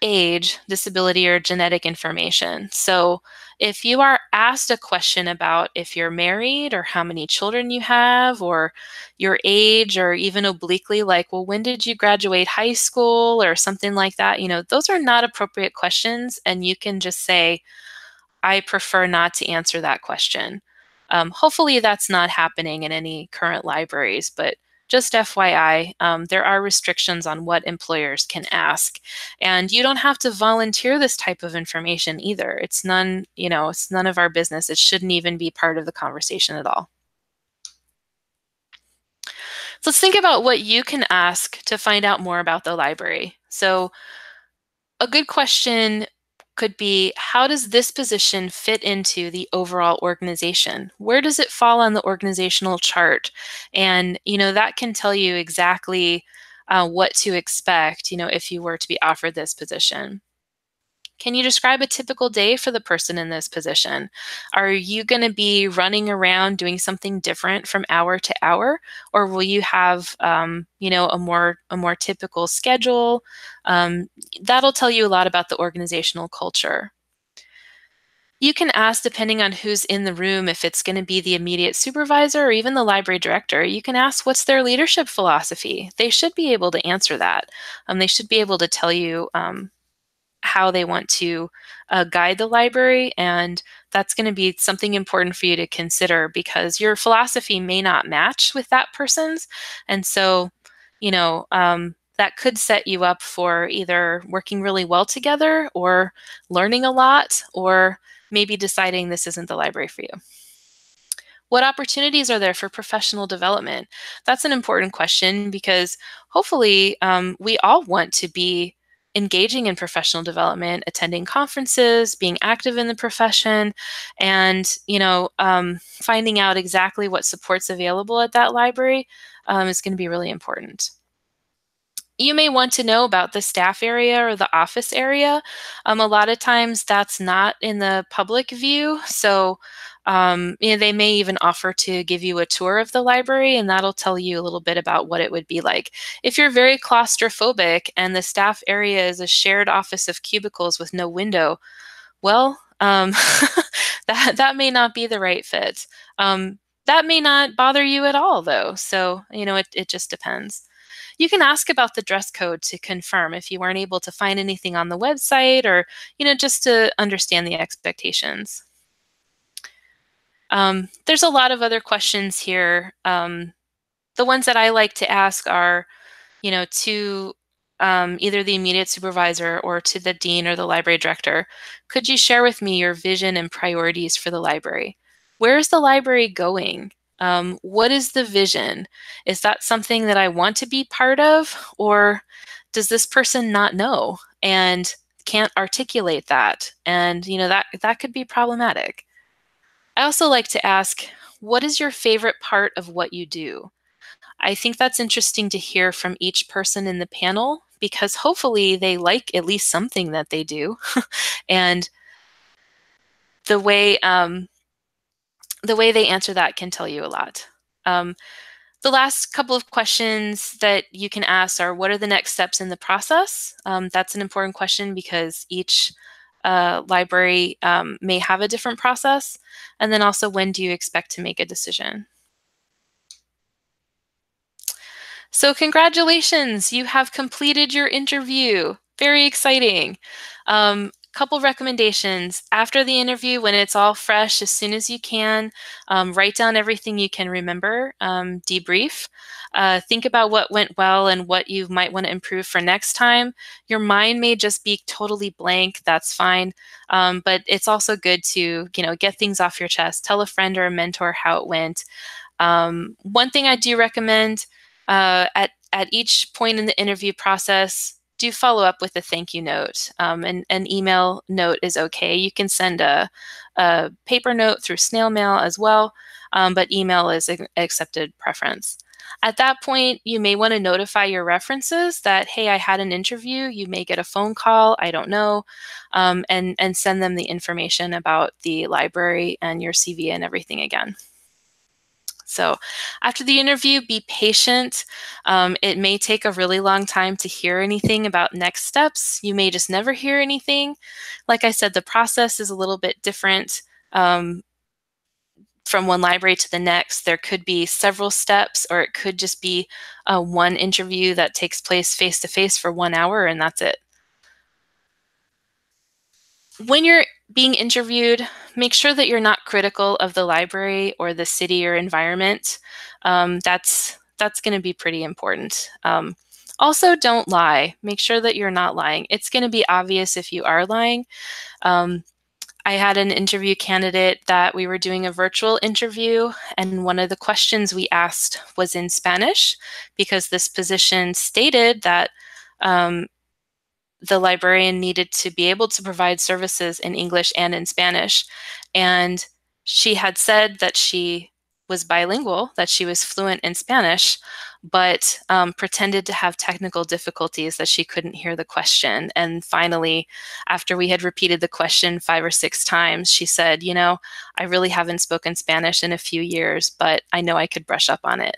age, disability, or genetic information. So if you are asked a question about if you're married or how many children you have or your age, or even obliquely like, well, when did you graduate high school or something like that, those are not appropriate questions, and you can just say, I prefer not to answer that question. Hopefully that's not happening in any current libraries, but just FYI, there are restrictions on what employers can ask. And you don't have to volunteer this type of information either. It's it's none of our business. It shouldn't even be part of the conversation at all. So let's think about what you can ask to find out more about the library. So a good question could be, how does this position fit into the overall organization? Where does it fall on the organizational chart? And, that can tell you exactly what to expect, if you were to be offered this position. Can you describe a typical day for the person in this position? Are you going to be running around doing something different from hour to hour, or will you have, a more typical schedule? That'll tell you a lot about the organizational culture. You can ask, depending on who's in the room, if it's going to be the immediate supervisor or even the library director. You can ask, what's their leadership philosophy? They should be able to answer that. They should be able to tell you how they want to guide the library, and that's going to be something important for you to consider because your philosophy may not match with that person's, and so that could set you up for either working really well together or learning a lot, or maybe deciding this isn't the library for you. What opportunities are there for professional development? That's an important question because hopefully we all want to be engaging in professional development, attending conferences, being active in the profession, and finding out exactly what support's available at that library is going to be really important. You may want to know about the staff area or the office area. A lot of times that's not in the public view, so they may even offer to give you a tour of the library, and that'll tell you a little bit about what it would be like. If you're very claustrophobic and the staff area is a shared office of cubicles with no window, well, that may not be the right fit. That may not bother you at all, though, so it just depends. You can ask about the dress code to confirm if you weren't able to find anything on the website, or just to understand the expectations. There's a lot of other questions here. The ones that I like to ask are, to either the immediate supervisor or to the dean or the library director. Could you share with me your vision and priorities for the library? Where is the library going? What is the vision? Is that something that I want to be part of, or does this person not know and can't articulate that? And that could be problematic. I also like to ask, what is your favorite part of what you do? I think that's interesting to hear from each person in the panel because hopefully they like at least something that they do. And the way they answer that can tell you a lot. The last couple of questions that you can ask are, what are the next steps in the process? That's an important question because each library may have a different process. And then also, when do you expect to make a decision? So congratulations, you have completed your interview. Very exciting. couple recommendations. After the interview, when it's all fresh, as soon as you can, write down everything you can remember, debrief. Think about what went well and what you might want to improve for next time. Your mind may just be totally blank. That's fine. But it's also good to, get things off your chest. Tell a friend or a mentor how it went. One thing I do recommend at each point in the interview process, do follow up with a thank you note. And an email note is okay. You can send a paper note through snail mail as well, but email is an accepted preference. At that point, you may want to notify your references that, hey, I had an interview. You may get a phone call, I don't know, and send them the information about the library and your CV and everything again. So after the interview, be patient. It may take a really long time to hear anything about next steps. You may just never hear anything. Like I said, the process is a little bit different from one library to the next. There could be several steps, or it could just be one interview that takes place face-to-face for 1 hour, and that's it. When you're being interviewed, make sure that you're not critical of the library or the city or environment. That's going to be pretty important. Also, don't lie. Make sure that you're not lying. It's going to be obvious if you are lying. I had an interview candidate that we were doing a virtual interview, and one of the questions we asked was in Spanish because this position stated that the librarian needed to be able to provide services in English and in Spanish. And she had said that she was bilingual, that she was fluent in Spanish, but pretended to have technical difficulties that she couldn't hear the question. And finally, after we had repeated the question 5 or 6 times, she said, I really haven't spoken Spanish in a few years, but I know I could brush up on it.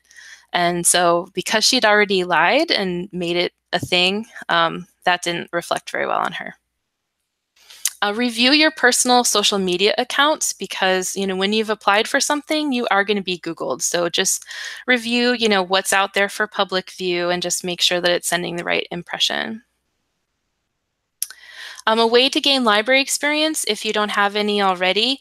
And so because she'd already lied and made it a thing, that didn't reflect very well on her. Review your personal social media accounts because, when you've applied for something, you are going to be Googled. So just review, what's out there for public view and just make sure that it's sending the right impression. A way to gain library experience, if you don't have any already,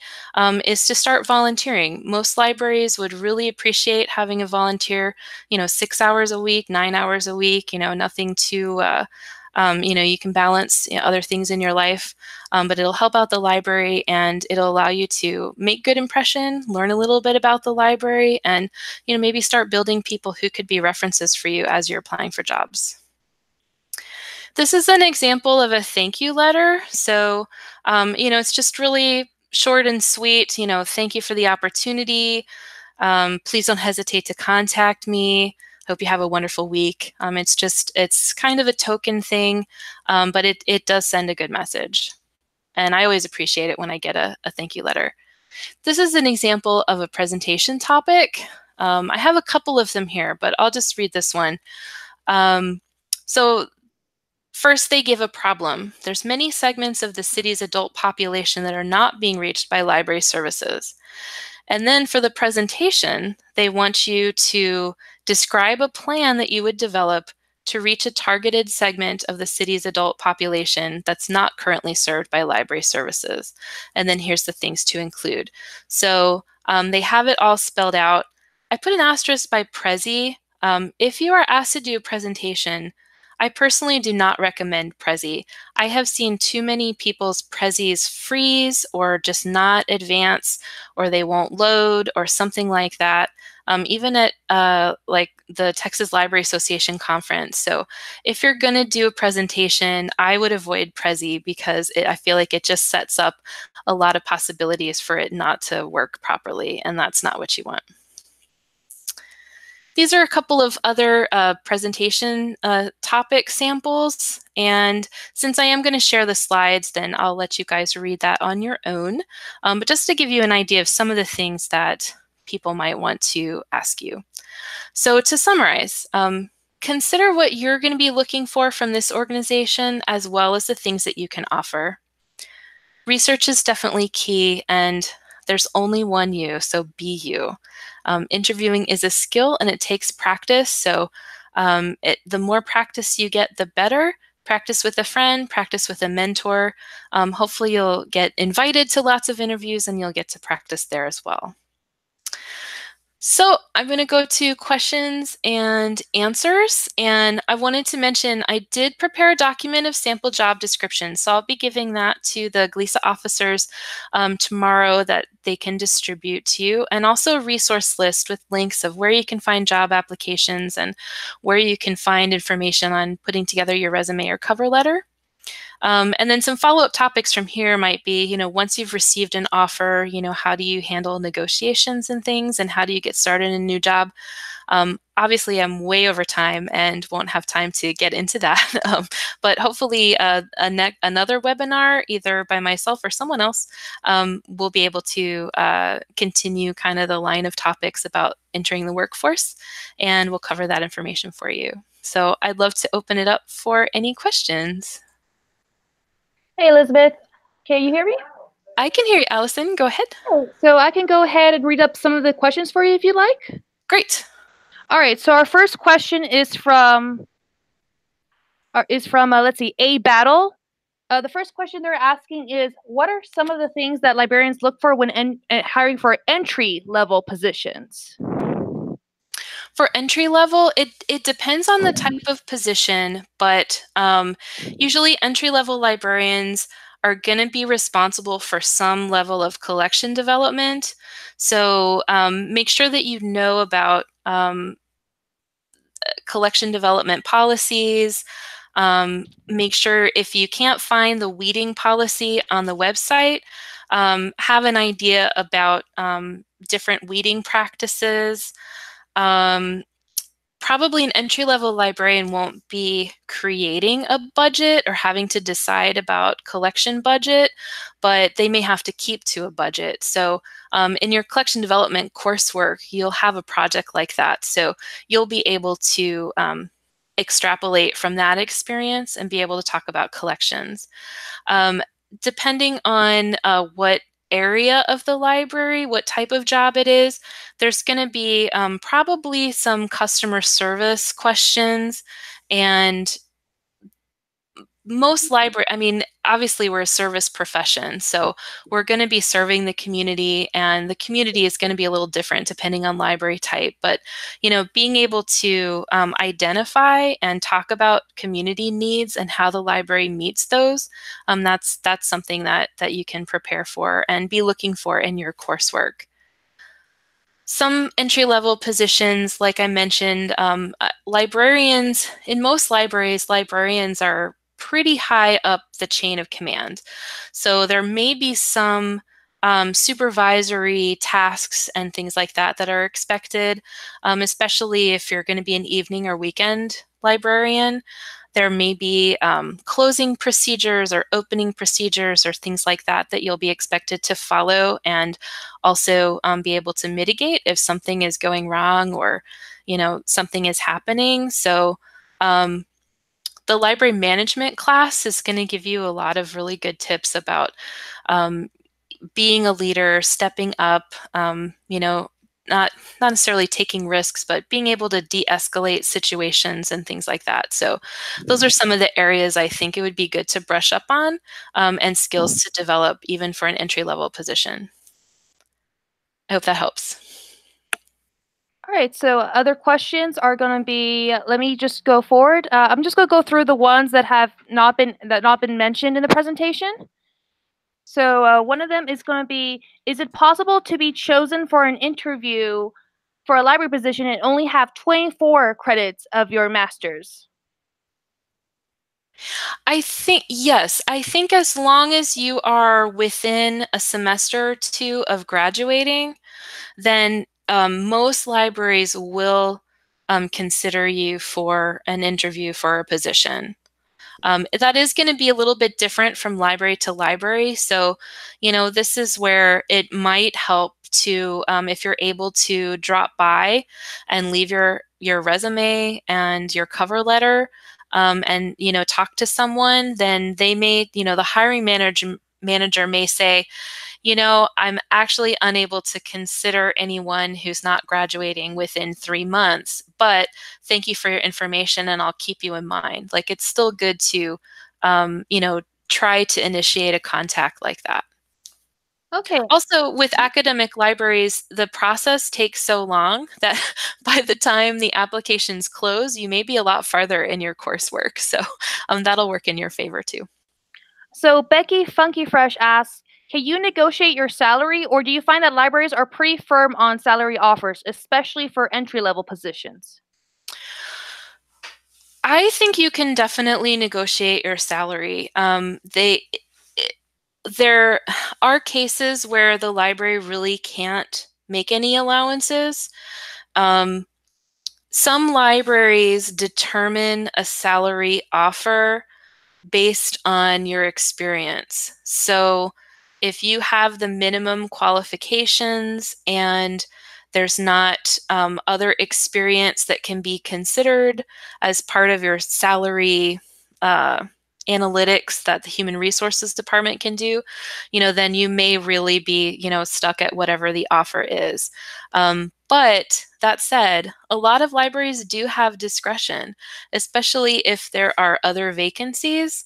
is to start volunteering. Most libraries would really appreciate having a volunteer, 6 hours a week, 9 hours a week, nothing too, you can balance other things in your life, but it'll help out the library and it'll allow you to make good impression, learn a little bit about the library, and maybe start building people who could be references for you as you're applying for jobs. This is an example of a thank you letter. So, it's just really short and sweet. Thank you for the opportunity. Please don't hesitate to contact me. Hope you have a wonderful week. It's kind of a token thing, but it does send a good message. And I always appreciate it when I get a thank you letter. This is an example of a presentation topic. I have a couple of them here, but I'll just read this one. So first, they give a problem. There's many segments of the city's adult population that are not being reached by library services. And then for the presentation, they want you to describe a plan that you would develop to reach a targeted segment of the city's adult population that's not currently served by library services. And then here's the things to include. So they have it all spelled out. I put an asterisk by Prezi. If you are asked to do a presentation, I personally do not recommend Prezi. I have seen too many people's Prezis freeze or just not advance, or they won't load or something like that, even at like the Texas Library Association conference. So if you're going to do a presentation, I would avoid Prezi because I feel like it just sets up a lot of possibilities for it not to work properly, and that's not what you want. These are a couple of other presentation topic samples, and since I am going to share the slides, then I'll let you guys read that on your own. But just to give you an idea of some of the things that people might want to ask you. So to summarize, consider what you're going to be looking for from this organization, as well as the things that you can offer. Research is definitely key, and there's only one you, so be you. Interviewing is a skill and it takes practice, so the more practice you get, the better, practice with a friend, practice with a mentor. Hopefully you'll get invited to lots of interviews and you'll get to practice there as well. So I'm going to go to questions and answers. And I wanted to mention I did prepare a document of sample job descriptions. So I'll be giving that to the GLISA officers tomorrow that they can distribute to you. And also a resource list with links of where you can find job applications and where you can find information on putting together your resume or cover letter. And then some follow-up topics from here might be, once you've received an offer, how do you handle negotiations and things, and how do you get started in a new job? Obviously, I'm way over time and won't have time to get into that, but hopefully another webinar, either by myself or someone else, will be able to continue kind of the line of topics about entering the workforce, and we'll cover that information for you. So I'd love to open it up for any questions.
Hey, Elizabeth. Can you hear me?
I can hear you, Allison. Go ahead.
So I can go ahead and read up some of the questions for you if you'd like.
Great.
All right. So our first question is from let's see, A Battle. The first question they're asking is, what are some of the things that librarians look for when hiring for entry-level positions?
For entry level, it depends on the type of position, but usually entry-level librarians are going to be responsible for some level of collection development. So make sure that you know about collection development policies. Make sure if you can't find the weeding policy on the website, have an idea about different weeding practices. Probably an entry-level librarian won't be creating a budget or having to decide about collection budget, but they may have to keep to a budget. So in your collection development coursework, you'll have a project like that. So you'll be able to extrapolate from that experience and be able to talk about collections. Depending on what area of the library, what type of job it is, there's going to be probably some customer service questions. And most obviously we're a service profession, so we're going to be serving the community, and the community is going to be a little different depending on library type. But, being able to identify and talk about community needs and how the library meets those, that's something that you can prepare for and be looking for in your coursework. Some entry-level positions, like I mentioned, librarians, in most libraries, librarians are pretty high up the chain of command. So there may be some supervisory tasks and things like that are expected, especially if you're going to be an evening or weekend librarian. There may be closing procedures or opening procedures or things like that you'll be expected to follow, and also be able to mitigate if something is going wrong or something is happening. So the library management class is going to give you a lot of really good tips about being a leader, stepping up, not necessarily taking risks, but being able to de-escalate situations and things like that. So those are some of the areas I think it would be good to brush up on, and skills to develop even for an entry-level position. I hope that helps.
All right, so other questions are going to be, let me just go forward. I'm just going to go through the ones that have not been mentioned in the presentation. So one of them is going to be, is it possible to be chosen for an interview for a library position and only have 24 credits of your master's?
I think, yes. I think as long as you are within a semester or two of graduating, then most libraries will consider you for an interview for a position. That is going to be a little bit different from library to library. So, this is where it might help to, if you're able to drop by and leave your resume and your cover letter, and, talk to someone, then they may, the hiring manager may say, I'm actually unable to consider anyone who's not graduating within 3 months, but thank you for your information and I'll keep you in mind. Like, it's still good to, try to initiate a contact like that.
Okay.
Also, with academic libraries, the process takes so long that by the time the applications close, you may be a lot farther in your coursework. So that'll work in your favor too.
So Becky Funky Fresh asks, can you negotiate your salary, or do you find that libraries are pretty firm on salary offers, especially for entry-level positions?
I think you can definitely negotiate your salary. There are cases where the library really can't make any allowances. Um, some libraries determine a salary offer based on your experience. So if you have the minimum qualifications and there's not other experience that can be considered as part of your salary uh, analytics that the human resources department can do, then you may really be, stuck at whatever the offer is. But that said, a lot of libraries do have discretion, especially if there are other vacancies.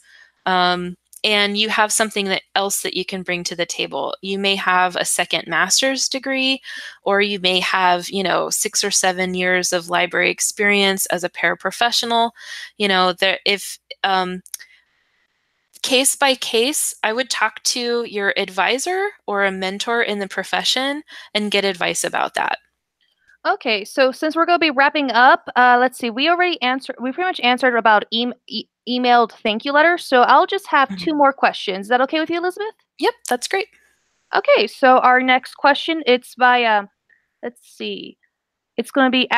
And you have something else that you can bring to the table. You may have a second master's degree, or you may have, 6 or 7 years of library experience as a paraprofessional. If case by case, I would talk to your advisor or a mentor in the profession and get advice about that.
Okay, so since we're going to be wrapping up, let's see. We pretty much answered about emailed thank you letters. So I'll just have
Mhm.
two more questions. Is that okay with you, Elizabeth?
Yep, that's great.
Okay, so our next question, it's by, let's see. It's going to be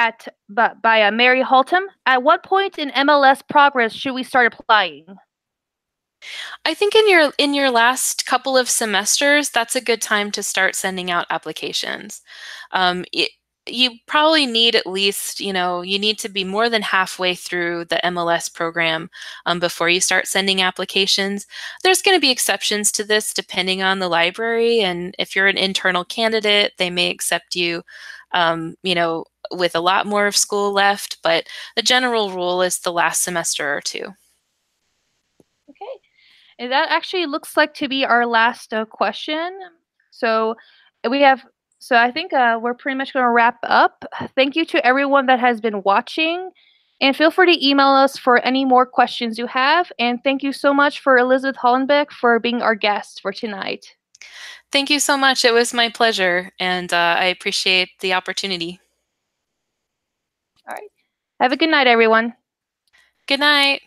by Mary Haltom. At what point in MLS progress should we start applying?
I think in your last couple of semesters, that's a good time to start sending out applications. You probably need at least, you need to be more than halfway through the MLS program before you start sending applications. There's going to be exceptions to this depending on the library, and if you're an internal candidate, they may accept you, with a lot more of school left, but the general rule is the last semester or two.
Okay. And that actually looks like to be our last question. So we have, so I think we're pretty much going to wrap up. Thank you to everyone that has been watching. And feel free to email us for any more questions you have. And thank you so much for Elizabeth Hollenbeck for being our guest for tonight.
Thank you so much. It was my pleasure, and I appreciate the opportunity.
All right. Have a good night, everyone.
Good night.